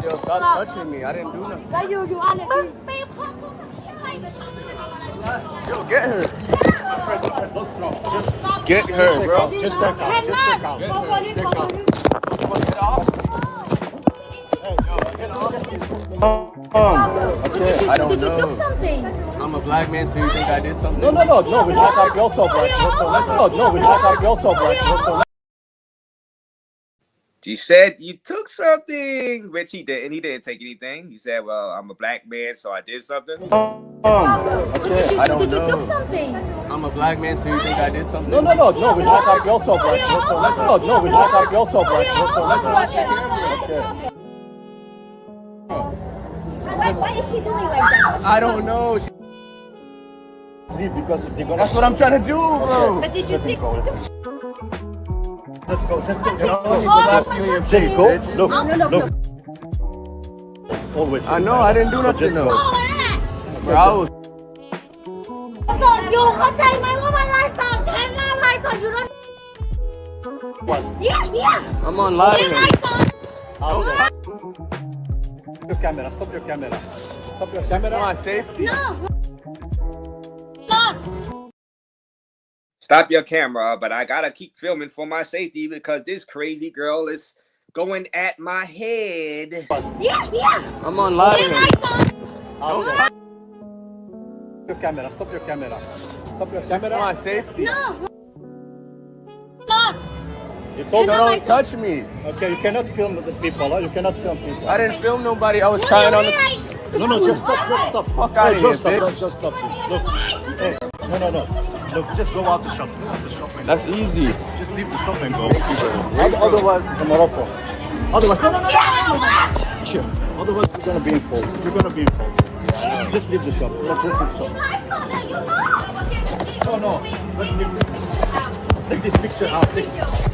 Yo, stop touching me. I didn't do nothing. You honestly. Yo, get her. Get her, bro. Just take out. Just take out. Get off. Okay. I don't Did you know. took something? I'm a black man, so you think I did something? No, relax out yourself, right? Relax out yourself, right? She said you took something, which he didn't. He didn't take anything. He said, "Well, I'm a black man, so I did something." Okay. Did you took something? I'm a black man, so you think I did something? No, relax out yourself, right? Relax out yourself, right? Okay. Why is she doing like that? I don't know. Leave because they're gonna. That's what I'm trying to do, bro. But did you take? Let's go. Just go. You don't need to laugh you in your face, Go. bitch. Look. It's always. I know, I didn't do nothing, just though. go. Bro, I was... สดอยู่เข้าใจไหมว่ามันไลฟ์สดแทนหน้าไลฟ์สดอยู่นั่น Yeah I'm on live. ไลฟ์สด Your camera. Stop your camera. Stop your camera. Come on, safety. No Stop your camera, but I gotta keep filming for my safety because this crazy girl is going at my head. Yeah I'm on live. ไลฟ์สด Your camera. Stop your camera. Stop your camera. Come on, safety. No You told So her. don't touch me. Okay, you cannot film the people. Huh? You cannot film people. I didn't film nobody. I was trying on the... No, just stop. Fuck out of here, Just stop. bitch. Just stop. Look. Hey. No. Look, just go out the shop. Go out the shop and That's easy. just leave the shop and go. Otherwise, in Morocco. Otherwise, no. Sure. Otherwise, you're gonna be in fault. Just leave the shop. Just leave the shop. No. Take this picture out.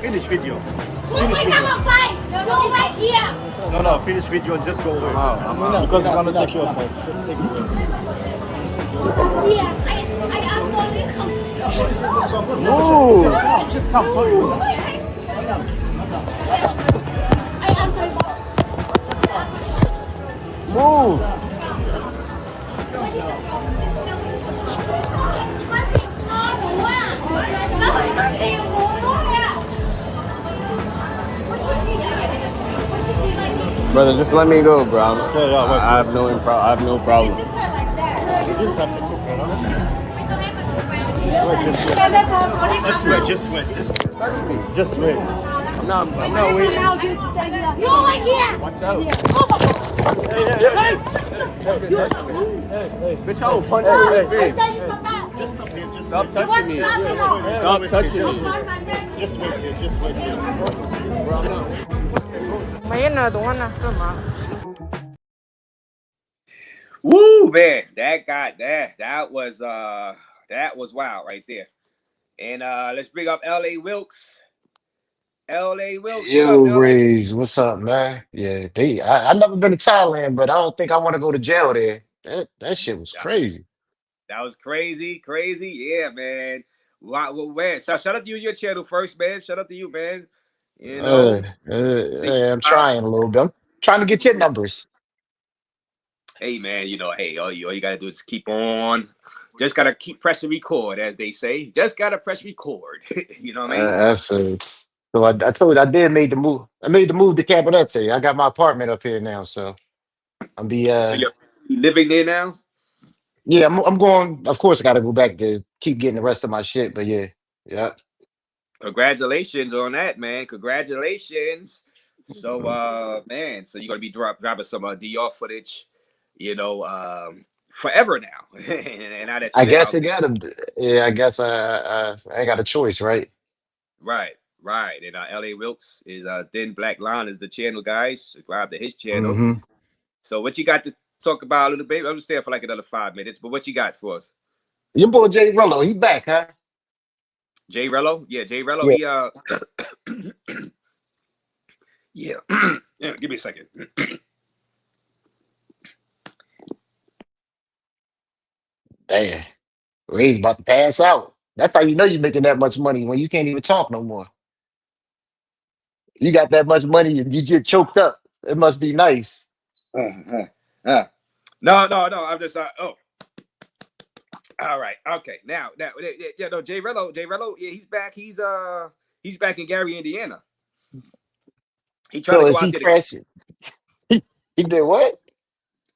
Finish video. ไม่ต้องออกไปลงไปเที่ยว No. Finish video and just go away. I'm out. Because you're gonna take your phone. Just take it away. เที่ยวไอ้อัพโหลดนี่เขา Move. Just come. Sorry. ไอ้อัพโหลด Move. Brother, just let me go, bro. I have no problem. You didn't have to cook her, huh? Just wait. I'm not waiting. You over here. Watch out. Hey. Bitch, I will punch you in the face. Just stop here. Stop touching me. Stop touching me. Just wait here. Bro, I'm not waiting. 没呢，懂了，干嘛？ Woo, man, that was wild right there. And let's bring up LA Wilks. LA Wilks. Yo, What up, LA? RAZE, what's up, man? Yeah, I never been to Thailand, but I don't think I want to go to jail there. That shit was crazy. That was crazy. Yeah, man. Wow, well, man. So shout out to you and your channel first, man. Shout out to you, man. You know, Yeah, I'm trying a little bit. I'm trying to get your numbers. hey, man. You know, hey, all you gotta do is keep on. Just gotta keep pressing record, as they say. Just gotta press record. You know what I mean? Absolutely. So I told you I did made the move. I made the move to Cabanete. I got my apartment up here now, so I'm So you're living there now? yeah, I'm going. Of course, I got to go back to keep getting the rest of my shit. But yeah. Congratulations on that, man. Congratulations. So, man, so you're gonna be dropping some DR footage, you know, forever now. And now that I you're guess out I got to. Yeah, I guess I got a choice, right? right. And LA Wilks is Thin Black Line is the channel, guys. Subscribe to his channel. hmm So what you got to talk about a little bit? I'm gonna stay for like another 5 minutes, but what you got for us? Your boy Jay Rello, he back, huh? Jay Rello? Yeah, Jay Rello, Yeah. he yeah, give me a second. Damn, RAZE about to pass out. That's how you know you're making that much money when you can't even talk no more. You got that much money and you get choked up. It must be nice. No. I'm just oh. All right. Okay. Now, yeah. No, Jay Rello. Yeah, he's back in Gary, Indiana. He trying to So go is out he there. crashing? He did what?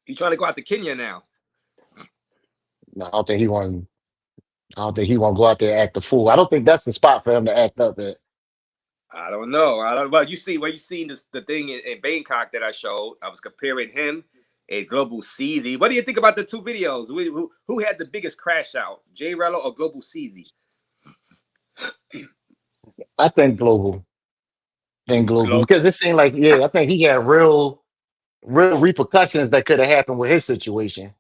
He's trying to go out to Kenya now. No, I don't think he want. I don't think he want to go out there and act a fool. I don't think that's the spot for him to act up at. I don't know. Well, you seen the thing in Bangkok that I showed. I was comparing him and Global Ceezy. What do you think about the two videos? Who had the biggest crash out, Jay Rello or Global Ceezy? I think global. Think global Global. because it seemed like I think he had real repercussions that could have happened with his situation.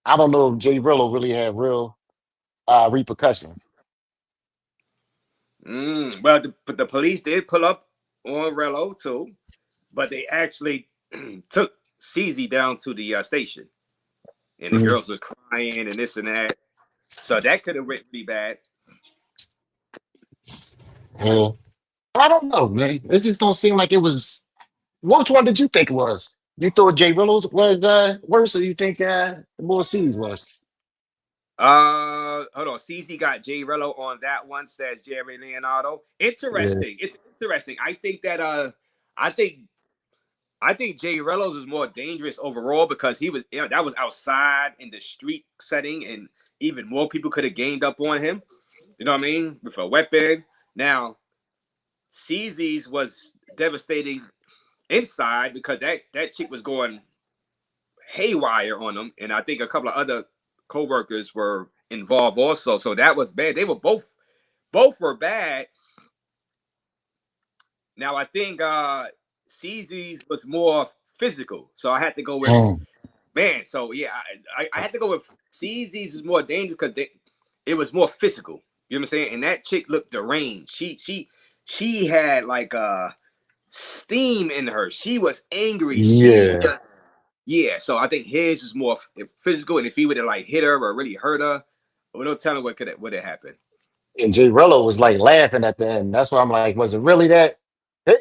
I don't know if Jay Rillo really had real repercussions. Well, but the police did pull up on Rello too, but they actually took Ceezy down to the station, and the Mhm. girls were crying and this and that. So that could have went pretty bad. Well, I don't know, man. It just don't seem like it was. Which one did you think it was? You thought Jay Rillo's was worse, or you think the Bull C's was? Hold on. CZ got Jay Rello on that one, says Jerry Leonardo. Yeah. Interesting. It's interesting. I think that I think Jay Rello's is more dangerous overall because he was that was outside in the street setting, and even more people could have gained up on him. You know what I mean? With a weapon. Now, CZ's was devastating inside because that chick was going haywire on him, and I think a couple of other co-workers were involved also. So that was bad. They were both were bad. Now I think CZ was more physical, so I had to go with Mm. man. So yeah, I had to go with CZ's is more dangerous because it was more physical. You know what I'm saying? And that chick looked deranged. She had like steam in her. She was angry. Yeah. Yeah, so I think his is more physical, and if he would have like hit her or really hurt her, we don't tell what would have happened. And Jay Rello was like laughing at the end. That's why I'm like, was it really that?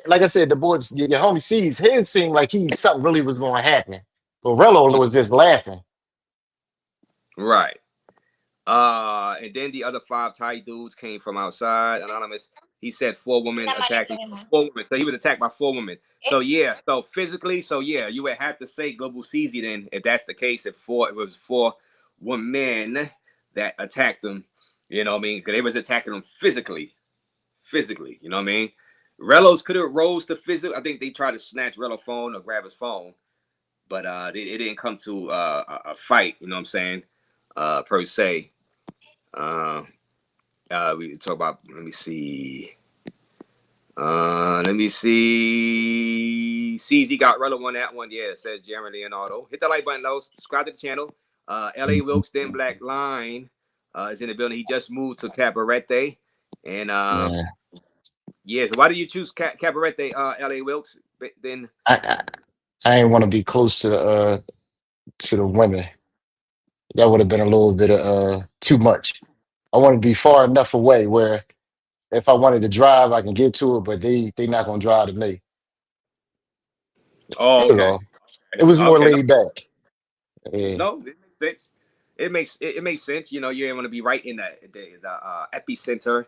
Like I said, the boys, your homie sees his seemed like something really was going to happen, but Rello was just laughing. Right. And then the other 5 Thai dudes came from outside. Anonymous. He said 4 women attacked him. 4 women. So he was attacked by 4 women. So yeah. So physically, so yeah, you would have to say Global Ceezy then, if that's the case. If it was 4 women that attacked him, you know what I mean? Because they was attacking him physically. You know what I mean? Rello's could have rose to physical. I think they tried to snatch Rello's phone or grab his phone, but it didn't come to a fight. You know what I'm saying? Per se. We talk about. Let me see. CZ got Rello on that one. Yeah, says Jeremy Leonardo. Hit the like button, though. Subscribe to the channel. LA Wilks, then Black Line is in the building. He just moved to Cabarete. And Yeah. yeah, so why do you choose Cabarete, LA Wilks? Then I ain't want to be close to the women. That would have been a little bit of too much. I want to be far enough away where if I wanted to drive, I can get to it, but they not gonna drive to me. oh, That's okay. all. It was more Okay, no, laid back. Yeah. no, it makes sense. It makes sense. You know, you want to be right in the epicenter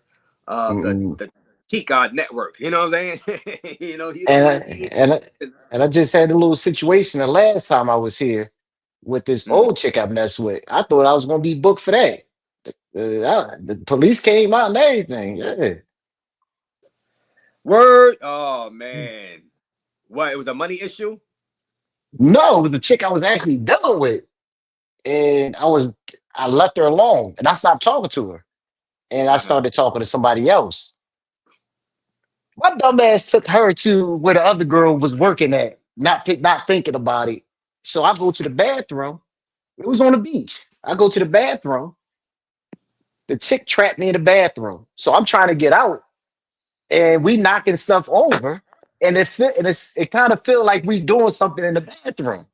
of Mm-mm. the cheat god network. You know what I'm saying? You don't And I, want to be. and I just had a little situation the last time I was here with this Mm. old chick I messed with. I thought I was gonna be booked for that. The police came out and everything. Yeah. Word. Oh man, what? It was a money issue. No, it was the chick I was actually dealing with. And I left her alone and I stopped talking to her. And I Uh-huh. started talking to somebody else. My dumb ass took her to where the other girl was working at, not thinking about it. So I go to the bathroom. It was on the beach. I go to the bathroom. The chick trapped me in the bathroom. So I'm trying to get out, and we knocking stuff over, and it kind of feel like we doing something in the bathroom.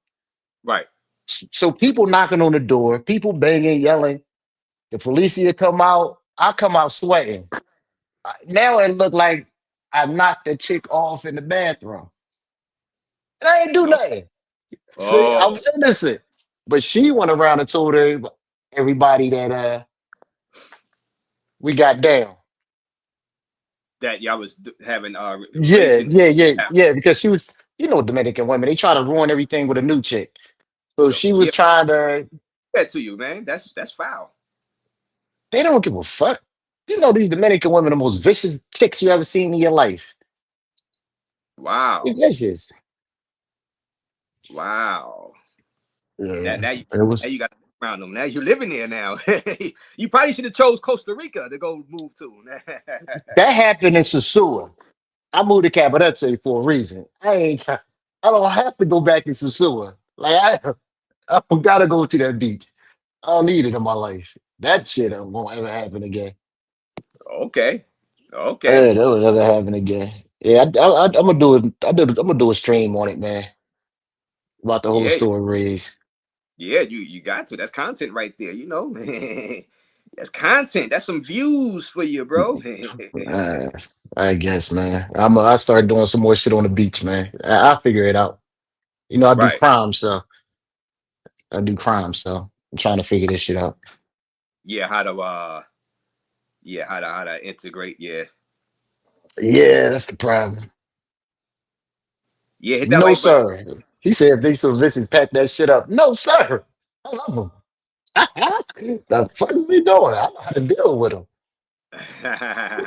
Right. So people knocking on the door, people banging, yelling. The police here come out. I come out sweating. Now it looked like I knocked the chick off in the bathroom. And I ain't do Oh, nothing. See, I Oh, was innocent. But she went around and told everybody that we got down. that y'all was having Yeah, relation. yeah, yeah, yeah. Because she was, Dominican women, they try to ruin everything with a new chick. So she was Yeah, trying to, that to you, man. That's foul. they don't give a fuck. These Dominican women are the most vicious chicks you ever seen in your life. Wow, It's vicious. wow. Now, Yeah. now you, It was now you got around them. Now you're living there now. You probably should have chose Costa Rica to go move to. that happened in Sosua. I moved to Cabarete for a reason. I don't have to go back to Sosua. I don't gotta go to that beach. I don't need it in my life. That shit won't ever happen again. Okay, okay. Yeah, that will never happen again. Yeah, I'm gonna do it. I'm gonna do a stream on it, man, about the whole Yeah, story, Raze. yeah. You got to. That's content right there. That's content. That's some views for you, bro. Uh, I guess, man. I start doing some more shit on the beach, man. I'll figure it out. I do Right. crime, so I'm trying to figure this shit out. Yeah. How to integrate. Yeah. Yeah, that's the problem. Yeah. Hit that No, like button. sir. He said Big so vicious, pack that shit up. No, sir. I love him. The fuck is we doing? I know how to deal with him.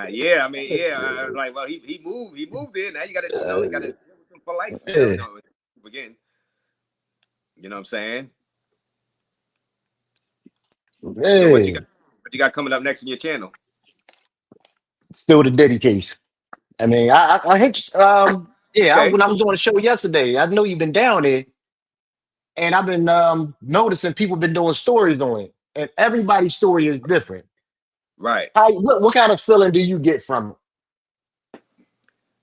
Yeah. I mean, yeah. Like, well, he moved in. Now you got to deal with him for life. Hey, Again. You know what I'm saying? So what you got? hey. What you got coming up next in your channel? Still the Diddy case. I mean, I hit yeah, Okay. when I was doing a show yesterday, I know you've been down there, and I've been noticing people been doing stories on it, and everybody's story is different. Right. What kind of feeling do you get from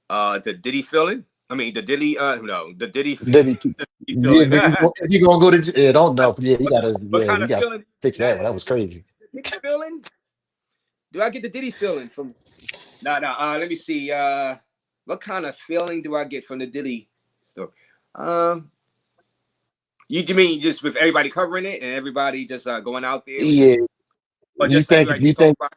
The Diddy feeling. I mean, the Diddy. No, the Diddy. it? Diddy, The Diddy yeah, feeling. if you gonna go to yeah, don't know, yeah, What kind you of gotta feeling? fix That that one. That was crazy. the Diddy feeling? Do I get the Diddy feeling from? No, no. Let me see. What kind of feeling do I get from the Diddy story? Um, you mean just with everybody covering it and everybody just going out there and Yeah, or you just think everybody you just talking think about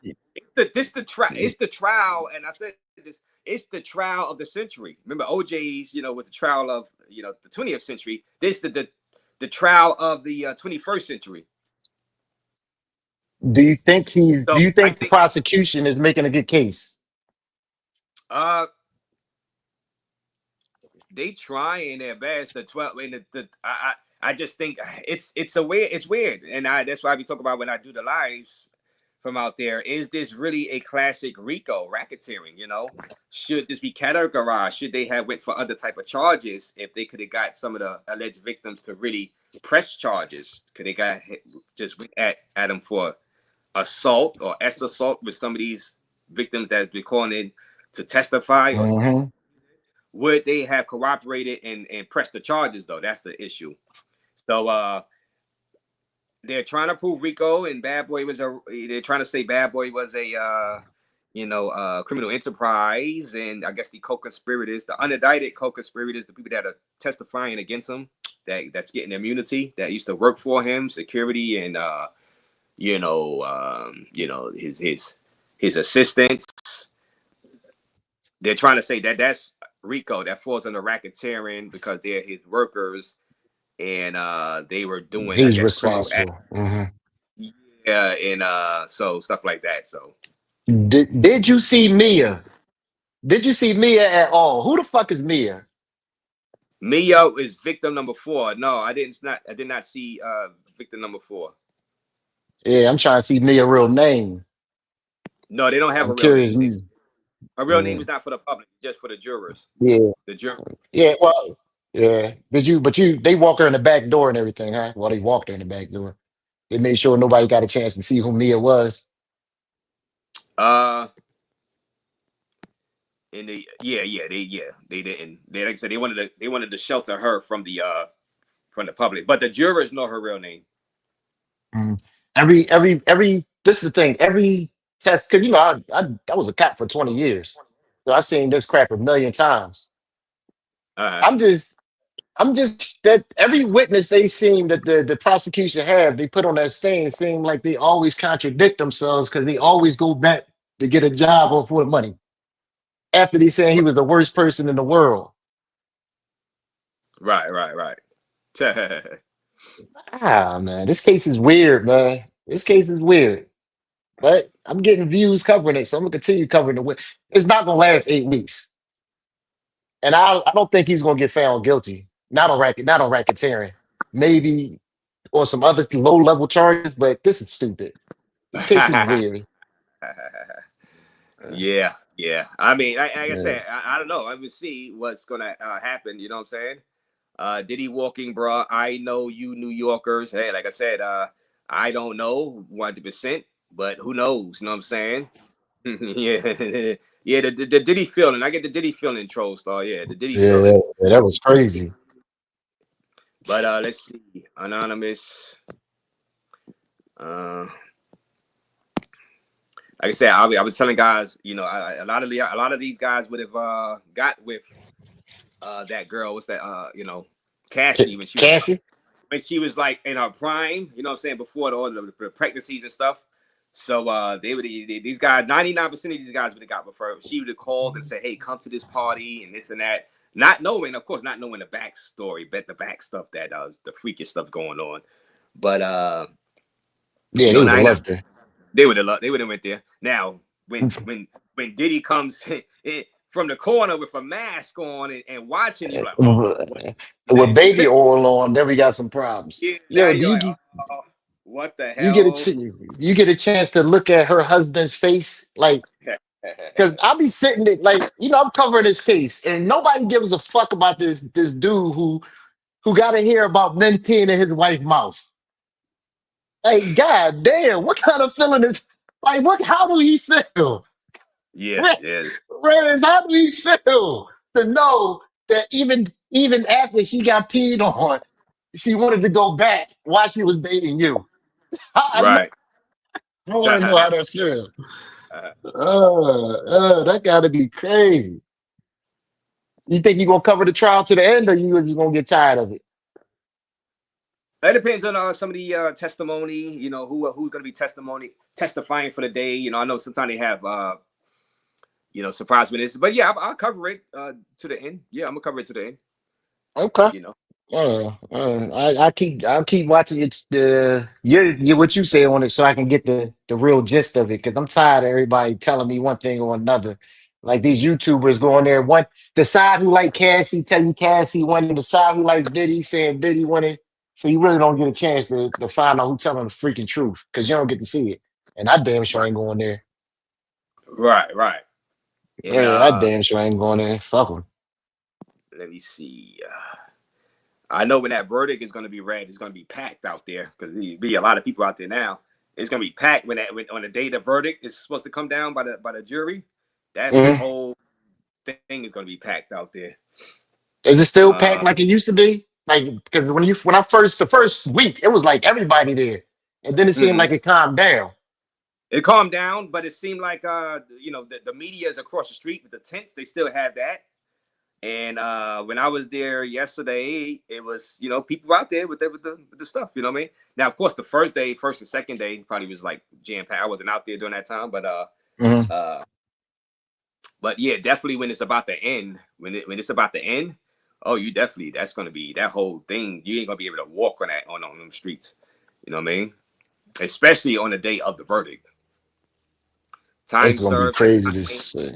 it's the trial, and I said this, it's the trial of the century. Remember OJ's, with the trial of the 20th century. This the trial of the 21st century. do So you I think the think prosecution is making a good case? uh they trying their best. The 12 and I just think it's weird, and that's why we talk about when I do the lives from out there. Is this really a classic RICO racketeering? Should this be categorized? Should they have went for other type of charges if they could have got some of the alleged victims to really press charges? Could they got just went at them for assault or assault with some of these victims that's been calling in to testify, or Hmm. would they have cooperated and pressed the charges though? That's the issue. So they're trying to prove Rico and Bad Boy was a. They're trying to say Bad Boy was a, criminal enterprise, and I guess the co-conspirators, the unindicted co-conspirators, the people that are testifying against him, that's getting immunity, that used to work for him, security, and his assistants. They're trying to say that that's Rico that falls under racketeering because they're his workers, and they were doing, I He's guess, criminal acts. responsible. Hmm. Yeah, and so stuff like that. So Did you see Mia? Did you see Mia at all? Who the fuck is Mia? Mio is victim number 4. No, I did not see victim number 4. Yeah, I'm trying to see Mia real name. No, they don't have a I'm real curious. name. A real name Uh, is not for the public, just for the jurors. yeah, The juror. yeah. Well, yeah. They walk her in the back door and everything, huh? Well, they walked her in the back door. They made sure nobody got a chance to see who Mia was. Uh and they didn't. They, like I said, they wanted to shelter her from the public. But the jurors know her real name. Mm. Every. This is the thing. Every test, because I was a cop for 20 years, so I seen this crap a million times. Uh-huh. I'm just I'm just that every witness they seem that the prosecution have, they put on that stand seem like they always contradict themselves because they always go back to get a job or for the money. After they saying he was the worst person in the world. Right. Ah man, this case is weird, man. This case is weird. But I'm getting views covering it, so I'm gonna continue covering it. It's not gonna last 8 weeks. And I don't think he's gonna get found guilty. Not on racketeering. Maybe on some other low level charges, but this is stupid. This case is weird. Yeah. I mean, like I Yeah. said, I don't know. I will see what's gonna happen. You know what I'm saying? Diddy walking, bro. I know you New Yorkers. Hey, like I said, I don't know 100%, but who knows? You know what I'm saying? Yeah, yeah. The Diddy feeling. I get the Diddy feeling, troll star. Yeah, the Diddy feeling. That was crazy. But let's see, anonymous. Like I said, I was telling guys, you know, a lot of these guys would have got with that girl. What's that? You know, Cassie Cassie? when she was like in her prime. You know what I'm saying? Before all the pregnancies and stuff. So these guys, 99% of these guys would have got with her. She would have called and said, "Hey, come to this party and this and that." Not knowing, of course, not knowing the backstory, but the back stuff that the freakish stuff going on. But Yeah, you they know, would have 99. loved her. They would have went there. Now, when Diddy comes in from the corner with a mask on and watching you, like, oh, With baby oil on, then we got some problems. yeah. Now Yo, you're like, oh, what the hell? you get a chance to look at her husband's face, like because I'll be sitting there, like I'm covering his face, and nobody gives a fuck about this dude who got to hear about men peeing in his wife's mouth. Like, god damn, what kind of feeling is like? What? How do he feel? Yeah, Red, yeah, how do he feel to know that even after she got peed on, she wanted to go back while she was dating you? right. I want to know how that feels. That got to be crazy. You think you're gonna cover the trial to the end, or you just gonna get tired of it? It depends on some of the testimony. You know who's going to be testifying for the day. You know, I know sometimes they have surprise witnesses, but yeah, I'll cover it to the end. Yeah, I'm gonna cover it to the end. Okay. You know, I'll keep watching it. What you say on it, so I can get the real gist of it. Because I'm tired of everybody telling me one thing or another. Like these YouTubers going there, one decide who like Cassie, tell you Cassie winning, decide who likes Diddy, saying Diddy winning. So you really don't get a chance to find out who telling the freaking truth because you don't get to see it. And I damn sure ain't going there. right. And Yeah, I damn sure ain't going there. Fuck 'em. let me see. I know when that verdict is going to be read, it's going to be packed out there because there'll be a lot of people out there now. It's going to be packed on the day the verdict is supposed to come down by the jury. That Mhm. whole thing is going to be packed out there. Is it still packed like it used to be? Like because when I the first week, it was like everybody there, and then it seemed like it calmed down. It calmed down, but it seemed like the media is across the street with the tents. They still have that. And when I was there yesterday, it was people out there with the stuff. You know what I mean? Now, of course, the first and second day probably was like jam packed. I wasn't out there during that time, but yeah, definitely when it's about to end, when it's about to end, oh, you definitely that's gonna be that whole thing. You ain't gonna be able to walk on that on them streets. You know what I mean? Especially on the day of the verdict. Time It's gonna be served crazy to see.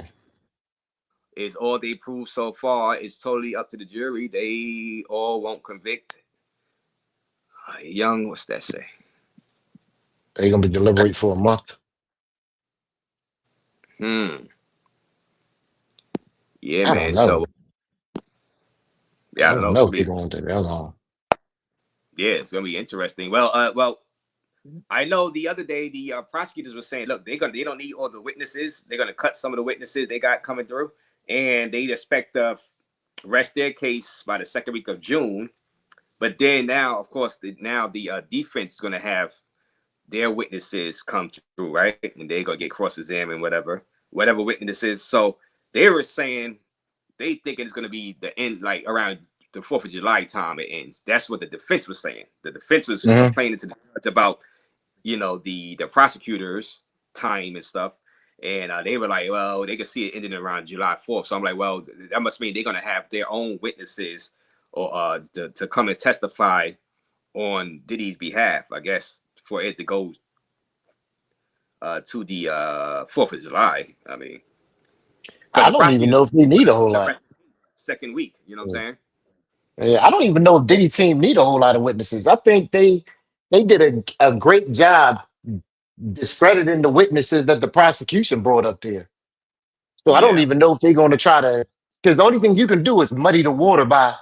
is all they prove so far. It's totally up to the jury. They all won't convict. Young, what's that say? They're gonna be deliberating for a month. Yeah, I man. don't know. So yeah, I I don't don't know. It's know gonna if they're be gonna take that long. it's gonna be interesting. Well, I know the other day the prosecutors were saying, look, they don't need all the witnesses. They're gonna cut some of the witnesses they got coming through, and they expect to rest their case by the second week of June. But then now, of course, the defense is gonna have their witnesses come through, right? And they're gonna get cross-examined, whatever witnesses. So they were saying they think it's gonna be the end, like around the 4th of July time it ends. That's what the defense was saying. The defense was complaining to the judge about, you know, the prosecutors' time and stuff. And they were like, well, they could see it ending around July 4th. So I'm like, well, that must mean they're going to have their own witnesses or to come and testify on Diddy's behalf, I guess, for it to go to the 4th of July. I mean, I don't even know if they need a whole lot. Second week, you know what I'm saying? Yeah, I don't even know if Diddy team need a whole lot of witnesses. I think they did a great job discrediting the witnesses that the prosecution brought up there. So I don't Yeah. even know if they're going to try to, because the only thing you can do is muddy the water by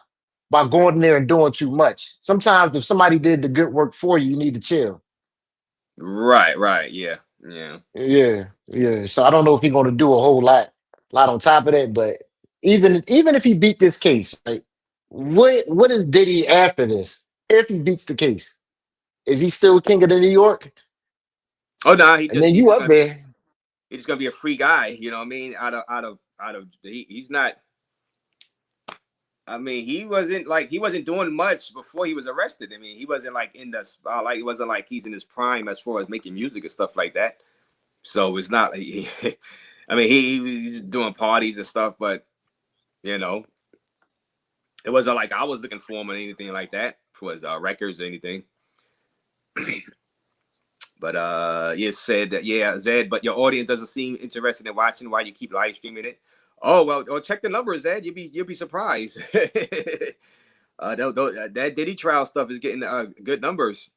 going there and doing too much. Sometimes if somebody did the good work for you, you need to chill. Right. Yeah. Yeah. So I don't know if he's going to do a whole lot on top of that. But even if he beat this case, right? What is Diddy after this? If he beats the case, is he still king of the New York? Oh no, And then you up there. He's just gonna be a free guy, you know what I mean? He's not. I mean, he wasn't doing much before he was arrested. I mean, he wasn't like in the spotlight. It wasn't like he's in his prime as far as making music and stuff like that. So it's not like I mean, he's doing parties and stuff, but you know, it wasn't like I was looking for him or anything like that for his records or anything. But you said that, yeah, Zed, but your audience doesn't seem interested in watching why you keep live streaming it. Oh well, check the numbers, Zed. You'll be surprised. That Diddy trial stuff is getting good numbers.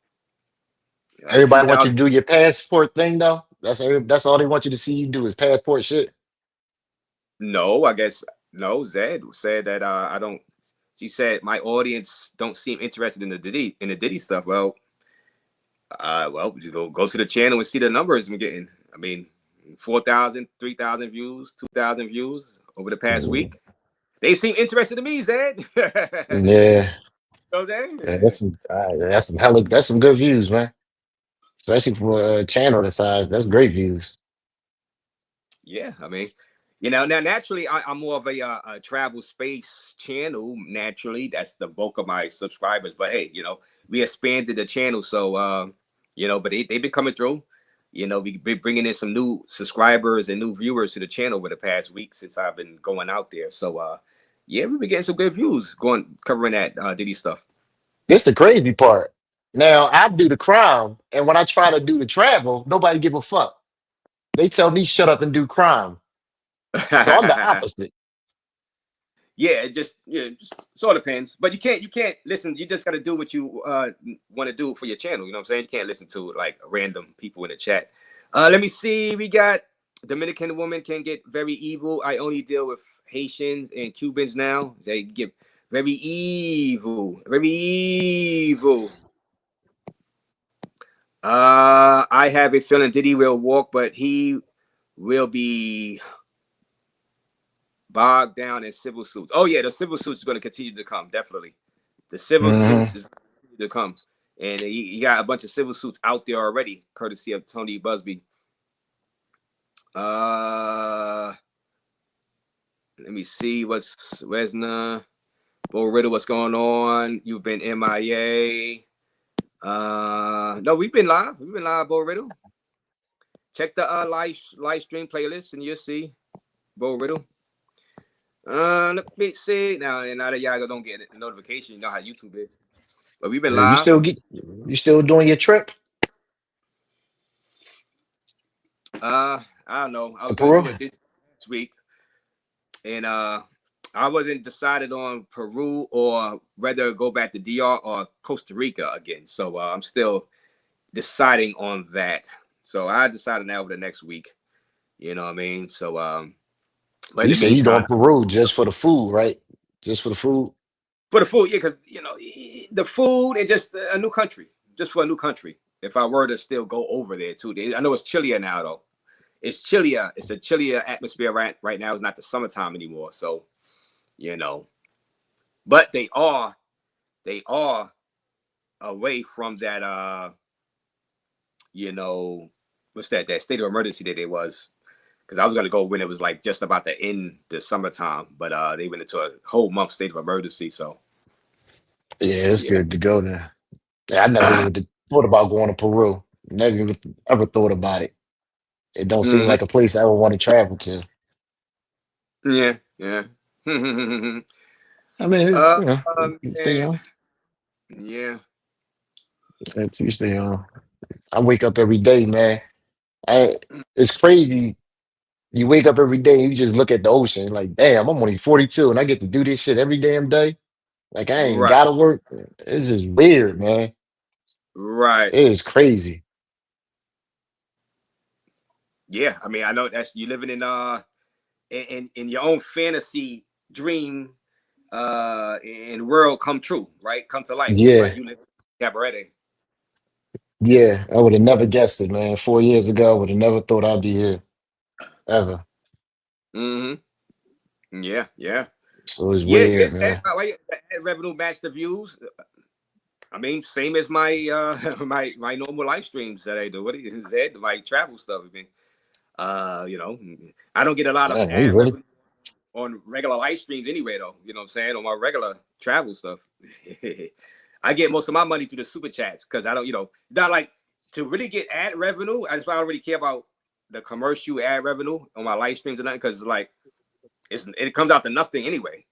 Everybody wants you to do your passport thing though. That's all they want you to see you do is passport shit. No, I guess no. Zed said that I don't. She said my audience don't seem interested in the Diddy stuff. Well, you go to the channel and see the numbers I'm getting. I mean, 4,000, 3,000 views, 2,000 views over the past week. They seem interested in me, Zed. Yeah. So, Zed? Yeah, that's some good views, man. Especially for a channel the size. That's great views. Yeah, I mean, you know, now naturally I'm more of a travel space channel. Naturally, that's the bulk of my subscribers. But hey, you know, we expanded the channel, so you know, but they've been coming through. You know, we've been bringing in some new subscribers and new viewers to the channel over the past week since I've been going out there. So yeah, we've been getting some good views covering that Diddy stuff. This the crazy part. Now I do the crime, and when I try to do the travel, nobody give a fuck. They tell me shut up and do crime. So I'm the opposite. Yeah, it just sort of depends. But you can't listen. You just got to do what you want to do for your channel. You know what I'm saying? You can't listen to like random people in the chat. Let me see. We got Dominican woman can get very evil. I only deal with Haitians and Cubans now. They get very evil. Very evil. I have a feeling Diddy will walk, but he will be bogged down in civil suits. Oh yeah, the civil suits is going to continue to come. Definitely, the civil suits is to come, and you got a bunch of civil suits out there already, courtesy of Tony Busby. Let me see where's Bo Riddle, what's going on? You've been MIA. No, we've been live. Bo Riddle. Check the live stream playlist and you'll see Bo Riddle. Let me see now that y'all don't get a notification, you know how YouTube is. But we've been live. You still doing your trip? I don't know. I was Peru? gonna do it this week, and I wasn't decided on Peru or whether go back to DR or Costa Rica again. So I'm still deciding on that. So I decided now over the next week. You know what I mean? So but You say you doing Peru just for the food, right? Just for the food? For the food, yeah, because you know the food and just a new country, just for a new country. If I were to still go over there too, I know it's chillier now though. It's chillier. It's a chillier atmosphere right now. It's not the summertime anymore, so you know. But they are away from that. You know, what's that? That state of emergency that it was. Because I was gonna go when it was like just about to end the summertime, but they went into a whole month state of emergency. So Yeah, it's Yeah. good to go there. Yeah, I never even thought about going to Peru. Never even ever thought about it. It don't seem Hmm. like a place I would want to travel to. Yeah. Yeah. I mean, it's, uh, you stay man. young. Yeah. You stay young. I wake up every day, man. It's crazy. You wake up every day and you just look at the ocean, like, damn, I'm only 42 and I get to do this shit every damn day. Like, I ain't Right. gotta work. It's just weird, man. Right. It is crazy. Yeah. I mean, I know that's you living in your own fantasy dream and world come true, right? Come to life. It's like Yeah, you live cabaret. yeah. I would have never guessed it, man. 4 years ago, I would have never thought I'd be here ever. Mm-hmm. Yeah, yeah. So it's Yeah, yeah. weird, man. Ad revenue match the views. I mean, same as my my normal live streams that I do. What is that? My travel stuff. I mean, you know, I don't get a lot of Damn, you ad really? revenue on regular live streams anyway, though. You know what I'm saying? On my regular travel stuff. I get most of my money through the super chats because I don't, not like to really get ad revenue. I just I don't really care about the commercial ad revenue on my live streams or nothing because like it comes out to nothing anyway.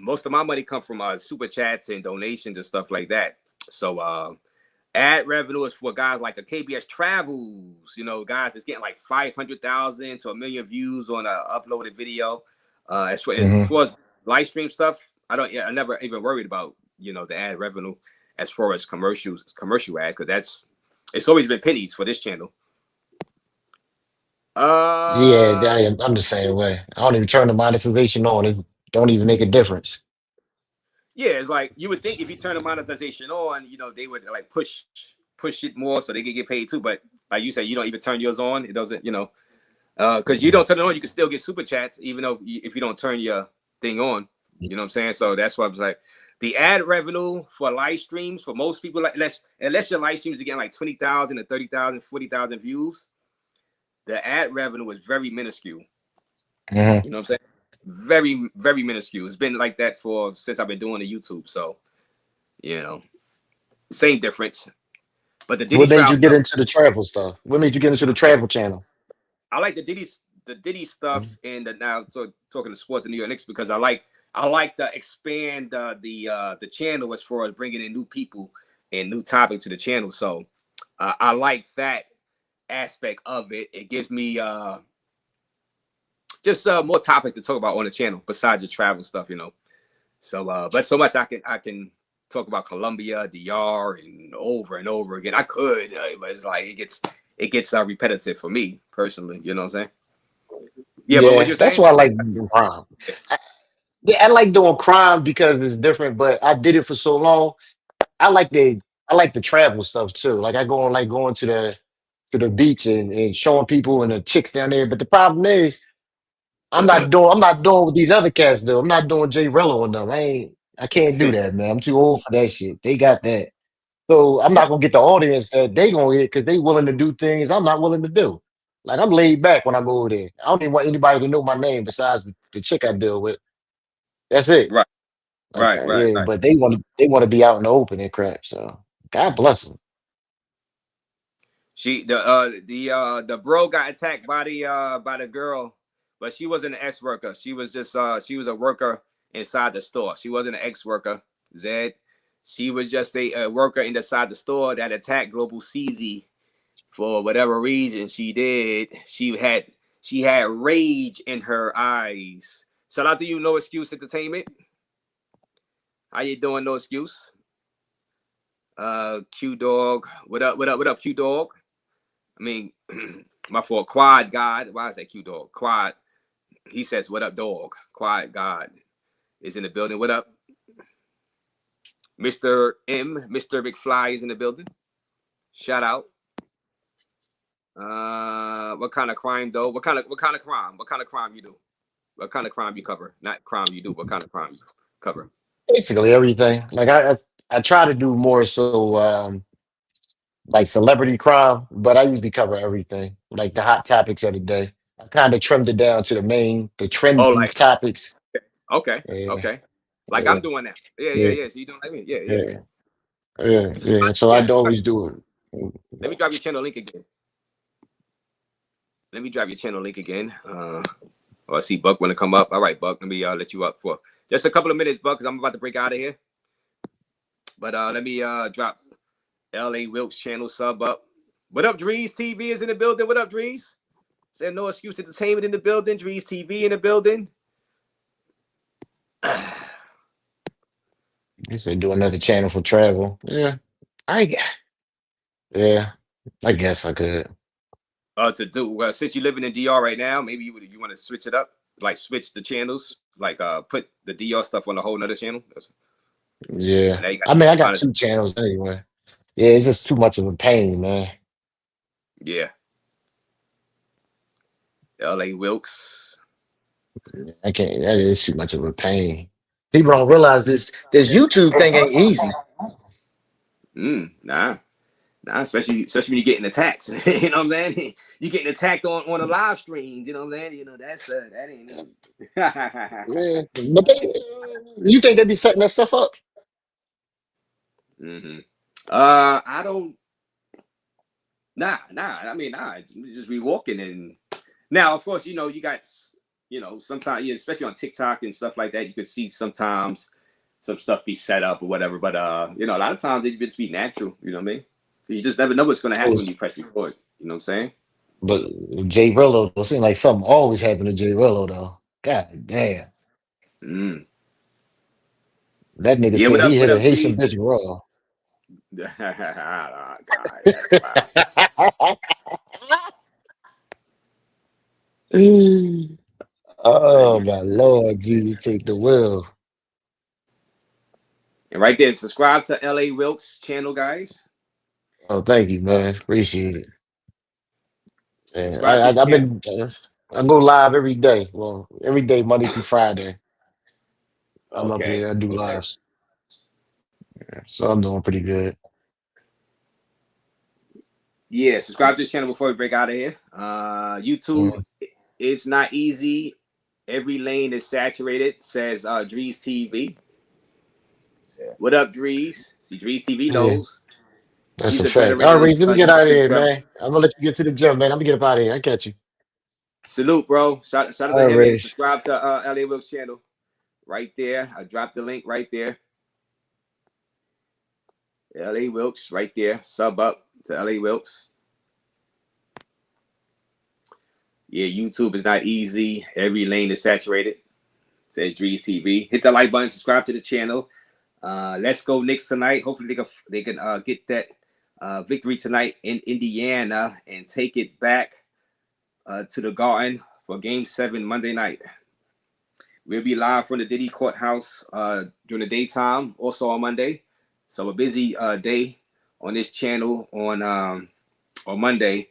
Most of my money comes from super chats and donations and stuff like that. So ad revenue is for guys like a KBS Travels, guys that's getting like 500,000 to 1 million views on a uploaded video. As Hmm. far as live stream stuff, I never even worried about the ad revenue as far as commercial ads because it's always been pennies for this channel. Yeah, Uh, I'm the same way. I don't even turn the monetization on. It don't even make a difference. yeah, it's like you would think if you turn the monetization on, they would like push it more so they could get paid too. But like you said, you don't even turn yours on. It doesn't, because you don't turn it on, you can still get super chats even though if you don't turn your thing on. You know what I'm saying? So that's why I was like, the ad revenue for live streams for most people, like unless your live streams are getting like 20,000 to 30,000, 40,000 views, the ad revenue is very minuscule. Hmm. You know what I'm saying? Very, very minuscule. It's been like that since I've been doing the YouTube. So, you know, same difference. But the Diddy What made trial you get stuff, into the travel stuff? What made you get into the travel channel? I like the Diddy stuff and talking to sports and New York Knicks because I like to expand the channel as far as bringing in new people and new topics to the channel. So I like that aspect of it. It gives me just more topics to talk about on the channel besides the travel stuff. So but so much I can talk about Colombia, DR, and over again. I could, but it's like it gets repetitive for me personally. You know what I'm saying? Yeah, but what Yeah, you're that's saying? why I like doing crime. I, yeah, I like doing crime because it's different, but I did it for so long. I like the I like the travel stuff too. Like I go on like going to the beach and showing people and the chicks down there. But the problem is I'm not doing what these other cats do. I'm not doing Jay Rello and them. I can't do that, man. I'm too old for that shit. They got that. So I'm not gonna get the audience that they gonna get because they willing to do things I'm not willing to do. Like I'm laid back when I go over there. I don't even want anybody to know my name besides the chick I deal with. That's it. Right, Like right, right, yeah, right. but they want to be out in the open and crap. So God bless them. The bro got attacked by the girl, but she wasn't an ex worker. She was just she was a worker inside the store. She wasn't an ex worker. Zed. She was just a worker inside the store that attacked Global Ceezy for whatever reason she did. She had rage in her eyes. Shout out to you, No Excuse Entertainment. How you doing, No Excuse? Q Dog. What up? What up? What up, Q Dog? I mean, my fault. Quad God. Why is that Q Dog? Quad. He says, "What up, dog?" Quad God is in the building. What up, Mr. M? Mr. McFly is in the building. Shout out. What kind of crime though? What kind of crime? What kind of crime you do? What kind of crime you cover? Not crime you do. What kind of crime you cover? Basically everything. Like I try to do more so like celebrity crime, but I usually cover everything, like the hot topics of the day. I kind of trimmed it down to the Oh, trendy like topics. okay, Yeah. okay. Like I'm doing now. Yeah. So you doing like me? Yeah. So I'd always do it. Let me drop your channel link again. I see Buck want to come up. All right, Buck. Let me let you up for just a couple of minutes, Buck, because I'm about to break out of here. But let me drop LA Wilks channel sub up. What up, Drees TV is in the building. What up, Drees? Said No Excuse Entertainment in the building. Drees TV in the building. He said do another channel for travel. Yeah, I guess I could. To do since you're living in DR right now, maybe you want to switch it up, like switch the channels, like put the DR stuff on a whole nother channel. Yeah, Now you I mean I got got 2 channels anyway. Yeah, it's just too much of a pain, man. yeah. LA Wilks. I can't. That is too much of a pain. People don't realize this YouTube thing ain't easy. Nah, especially when you're getting attacked. You know what I'm saying? You're getting attacked on a live stream. You know what I'm saying? You know that ain't easy. Yeah, but you think they be setting that stuff up? I don't. Nah. I mean, just be walking and now, of course, you got, sometimes, especially on TikTok and stuff like that, you can see sometimes some stuff be set up or whatever. But a lot of times it just be natural. You know what I mean? You just never know what's going to happen when you press record. You know what I'm saying? But Jay Rello, it seems like something always happened to Jay Rello though. God damn. That nigga Yeah. said he What hit a up, Haitian G? bitch raw. Oh, God, that's wild. Oh my Lord, Jesus, take the wheel. And right there, subscribe to LA Wilks channel, guys. Oh, thank you, man. Appreciate it. Yeah, Subscribe to his I've channel. been I go live every day. Well, every day, Monday through Friday. I'm up Okay. there. I do Okay. lives, so I'm doing pretty good. Yeah, subscribe to this channel before we break out of here. YouTube, Mm. it's not easy. Every lane is saturated, says Drees TV. What up, Drees? See, Drees TV Yeah, knows. that's He's a a fact. All veteran right, in Reese, let me get out of YouTube here, travel. man. I'm gonna let you get to the gym, man. I'm gonna get up out of here. I catch you. Salute, bro. Shout out All to right, him and Reese. subscribe to LA Wilks channel right there. I dropped the link right there. LA Wilks right there. Sub up to LA Wilks. Yeah, YouTube is not easy. Every lane is saturated. Says Drees TV. Hit the like button, subscribe to the channel. Let's go Knicks tonight. Hopefully they can get that victory tonight in Indiana and take it back to the Garden for Game 7 Monday night. We'll be live from the Diddy courthouse during the daytime, also on Monday. So a busy day on this channel on Monday.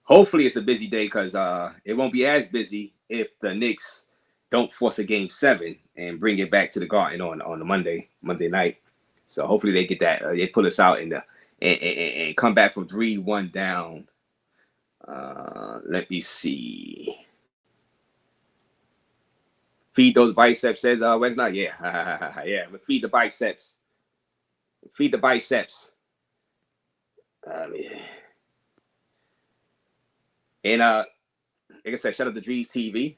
Hopefully it's a busy day because it won't be as busy if the Knicks don't force a Game 7 and bring it back to the Garden on the Monday night. So hopefully they get that. They pull us out and come back from 3-1 down. Let me see. Feed those biceps, says Wednesday. Yeah, yeah. But feed the biceps. Feed the biceps. Yeah. And like I said, shout out to Drees TV.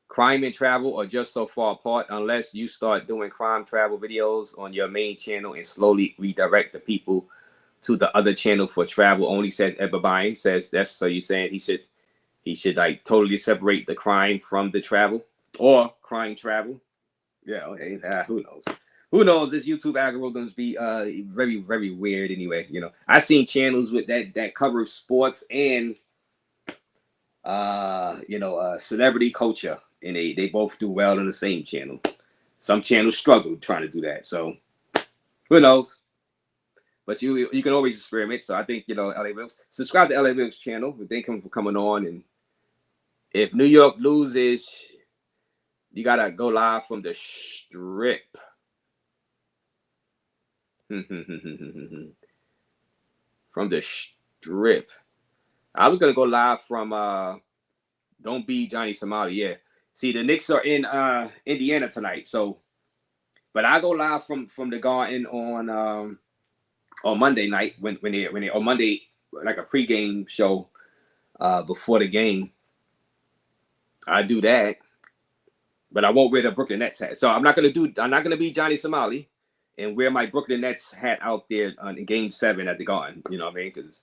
Crime and travel are just so far apart unless you start doing crime travel videos on your main channel and slowly redirect the people to the other channel for travel only, says Eberbein. Says that's so you're saying he should like totally separate the crime from the travel or crime travel. Yeah, okay. Who knows? Who knows? This YouTube algorithms be very, very weird anyway. I've seen channels with that cover sports and celebrity culture, and they both do well on the same channel. Some channels struggle trying to do that. So who knows? But you can always experiment. So I think LA Wilks. Subscribe to LA Wilks channel. Thank him for coming on. And if New York loses, you gotta go live from the strip. From the strip. I was gonna go live from Don't Be Johnny Somali. Yeah. See, the Knicks are in Indiana tonight, so but I go live from the Garden on Monday night when they on Monday, like a pregame show before the game. I do that, but I won't wear the Brooklyn Nets hat. So I'm not gonna be Johnny Somali and wear my Brooklyn Nets hat out there in Game 7 at the Garden. You know what I mean? Because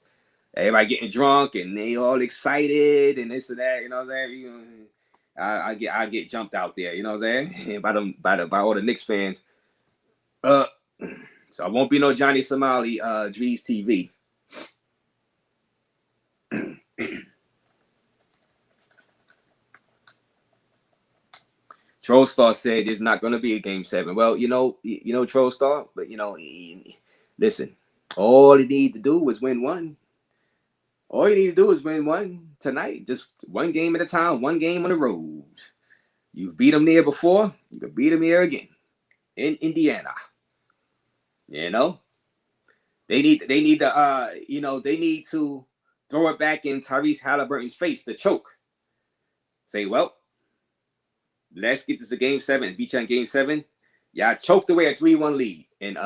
everybody getting drunk and they all excited and this and that. You know what I'm saying? I get jumped out there. You know what I'm saying? by all the Knicks fans. So I won't be no Johnny Somali, Drees TV. Troll Star said there's not going to be a Game 7. Well, you know, Troll Star, but listen, all you need to do is win one. All you need to do is win one tonight. Just one game at a time, one game on the road. You've beat them there before. You can beat them here again in Indiana. You know, they need to throw it back in Tyrese Halliburton's face to choke. Say, well, let's get this to Game 7. Beat you on Game 7. Y'all choked away a 3-1 lead, and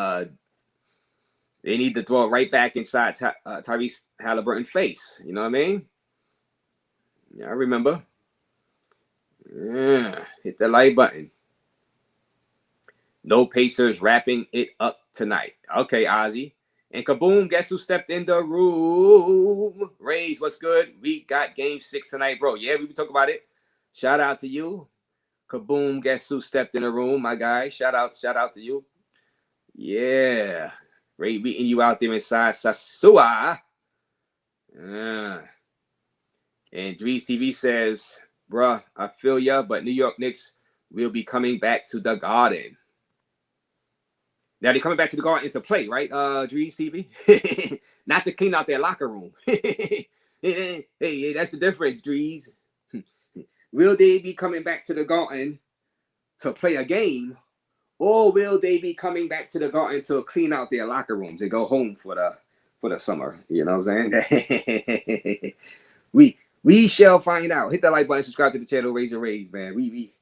they need to throw it right back inside Tyrese Halliburton's face. You know what I mean? Yeah, I remember. Yeah, hit the like button. No Pacers wrapping it up tonight. Okay, Ozzy. And kaboom, guess who stepped in the room? RAZE, what's good? We got Game 6 tonight, bro. Yeah, we talk about it. Shout out to you. Kaboom, guess who stepped in the room, my guy? Shout out to you. Yeah. Ray beating you out there inside Sasua. And Drees TV says, bruh, I feel ya, but New York Knicks will be coming back to the Garden. Now they're coming back to the Garden to play, right, Drees TV? Not to clean out their locker room. Hey, that's the difference, Drees. Will they be coming back to the Garden to play a game, or will they be coming back to the Garden to clean out their locker rooms and go home for the summer? You know what I'm saying? we shall find out. Hit that like button, subscribe to the channel, raise your raise, man. We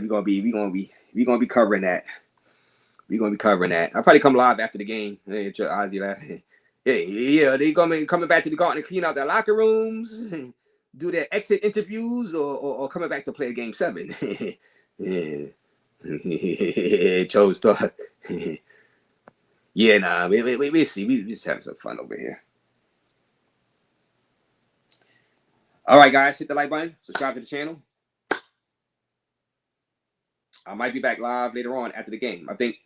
gonna be covering that. We're gonna be covering that. I'll probably come live after the game. Hey, Ozzy, yeah, they coming back to the Garden and clean out their locker rooms, do their exit interviews, or coming back to play Game 7. Yeah. Chose thought. Yeah, nah, we see. We just having some fun over here. All right, guys, hit the like button, subscribe to the channel. I might be back live later on after the game. I think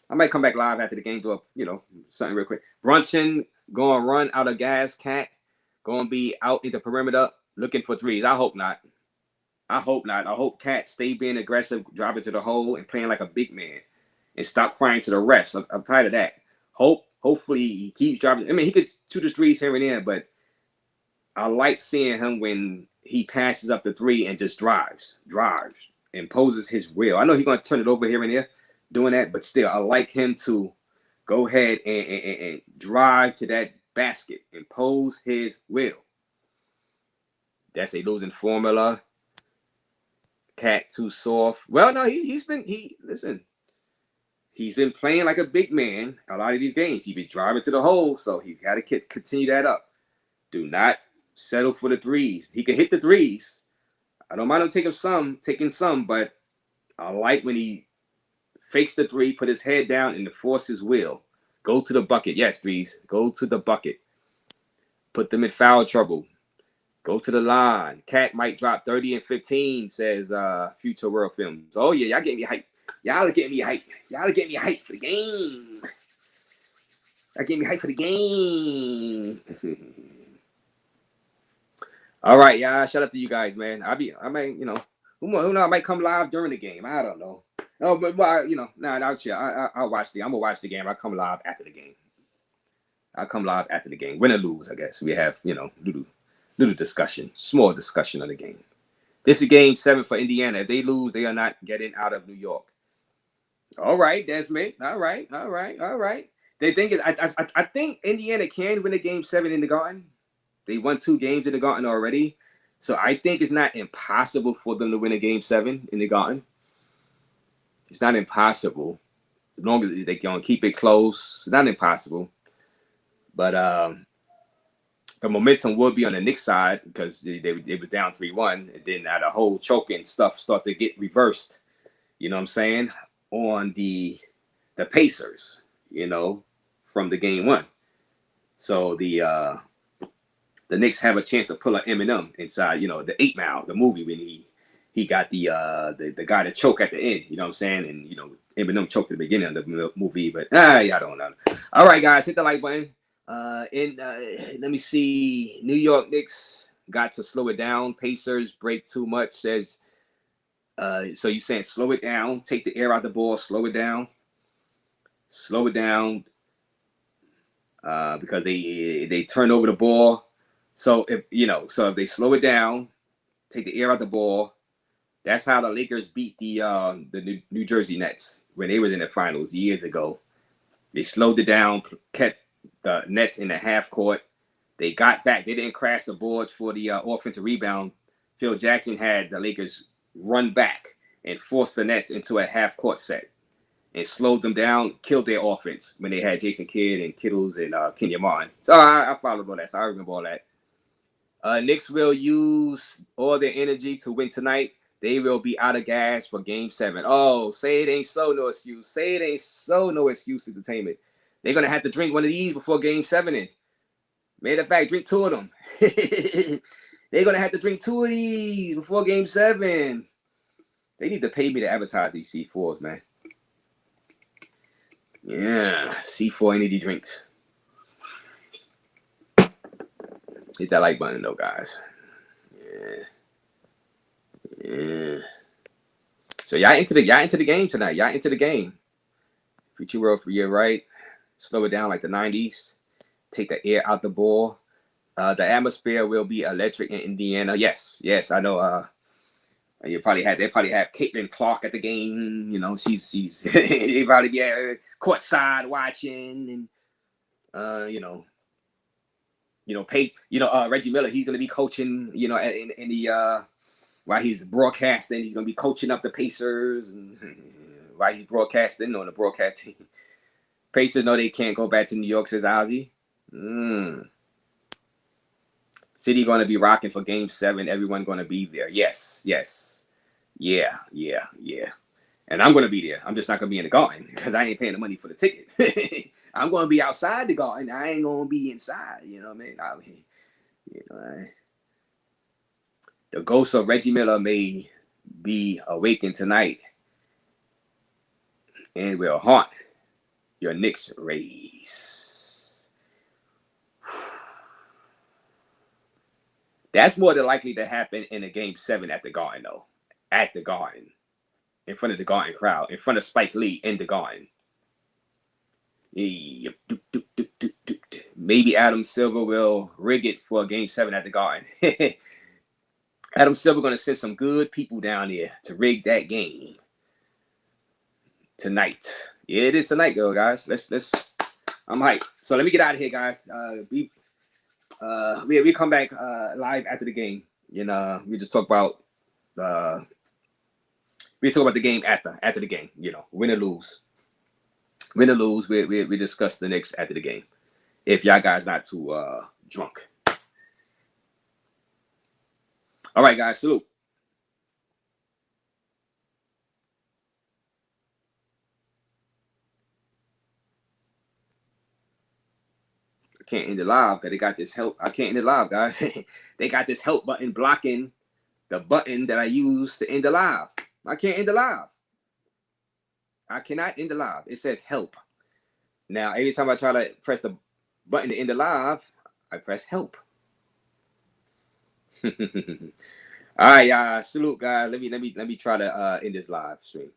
I might come back live after the game, do something real quick. Brunson going to run out of gas. Cat going to be out in the perimeter looking for threes. I hope not. I hope Cat stay being aggressive, driving to the hole, and playing like a big man, and stop crying to the refs. I'm tired of that. Hopefully he keeps driving. I mean, he could shoot his threes here and there, but I like seeing him when he passes up the three and just drives, imposes his will. I know he's going to turn it over here and there doing that, but still, I like him to go ahead and drive to that basket, impose his will. That's a losing formula. Cat too soft. Well, no, he's been playing like a big man a lot of these games. He's been driving to the hole, so he's got to continue that up. Do not settle for the threes. He can hit the threes. I don't mind him taking some, but I like when he fakes the three, put his head down, and force his will. Go to the bucket. Yes, threes. Go to the bucket. Put them in foul trouble. Go to the line. Cat might drop 30 and 15, says Future World Films. Oh, yeah, y'all getting me hype. Y'all are getting me hype. Y'all are getting me hype for the game. Y'all getting me hype for the game. All right, y'all. Shout out to you guys, man. I might come live during the game. I don't know. Oh, but I'll chill. I'll watch I'm gonna watch the game. I'll come live after the game. Win or lose, I guess. We have, little discussion, small discussion on the game. This is Game 7 for Indiana. If they lose, they are not getting out of New York. All right, Desmond. All right. The thing is, I think Indiana can win a Game 7 in the Garden. They won 2 games in the Garden already. So I think it's not impossible for them to win a game 7 in the Garden. It's not impossible. As long as they can keep it close, it's not impossible. But the momentum will be on the Knicks side because they was down 3-1, and then the whole choking stuff start to get reversed. You know what I'm saying? On the Pacers, you know, from the game 1. So the Knicks have a chance to pull an Eminem inside, you know, the 8 Mile, the movie when he got the guy to choke at the end. You know what I'm saying? And you know, Eminem choked at the beginning of the movie, but y'all don't know. All right, guys, hit the like button. Let me see. New York Knicks got to slow it down. Pacers break too much. Says so you saying slow it down, take the air out the ball, slow it down because they turn over the ball. So if they slow it down, take the air out the ball. That's how the Lakers beat the New Jersey Nets when they were in the finals years ago. They slowed it down, kept the Nets in the half court. They got back. They didn't crash the boards for the offensive rebound. Phil Jackson had the Lakers run back and force the Nets into a half court set and slowed them down, killed their offense when they had Jason Kidd and Kittles and Kenya Martin. So I followed all that. So I remember all that. Knicks will use all their energy to win tonight. They will be out of gas for game 7. Oh, say it ain't so, no excuse. Say it ain't so, no excuse, entertainment. They're going to have to drink one of these before game 7. Matter of fact, drink 2 of them. They're going to have to drink 2 of these before game 7. They need to pay me to advertise these C4s, man. Yeah, C4 energy drinks. Hit that like button, though, guys. Yeah. So y'all into the game tonight. Y'all into the game. Future world for year, right? Slow it down like the 90s. Take the air out the ball. The atmosphere will be electric in Indiana. Yes, I know. They probably have Caitlin Clark at the game. You know, she's they probably be courtside watching, and Reggie Miller. He's gonna be coaching. You know, in the while he's broadcasting, he's gonna be coaching up the Pacers, and while he's broadcasting on the broadcasting, Pacers know they can't go back to New York. Says Ozzy. City gonna be rocking for game 7. Everyone gonna be there. Yes. Yeah. And I'm gonna be there. I'm just not gonna be in the Garden because I ain't paying the money for the ticket. I'm gonna be outside the Garden. I ain't gonna be inside. You know what I mean? The ghost of Reggie Miller may be awakened tonight and will haunt your Knicks RAZE. That's more than likely to happen in a game 7 at the Garden, though. At the Garden. In front of the Garden crowd. In front of Spike Lee in the Garden. Maybe Adam Silver will rig it for a game 7 at the Garden. Adam Silver going to send some good people down there to rig that game tonight. Yeah, it is tonight, though, guys. Let's. I'm hyped. So let me get out of here, guys. We come back live after the game. We just talk about the game after the game. Win or lose. We discuss the Knicks after the game. If y'all guys not too drunk. All right, guys. Salute. I can't end the live because they got this help. I can't end the live, guys. They got this help button blocking the button that I use to end the live. I can't end the live. I cannot end the live. It says help. Now, every time I try to press the button to end the live, I press help. All right, y'all. Salute, guys. Let me try to end this live stream.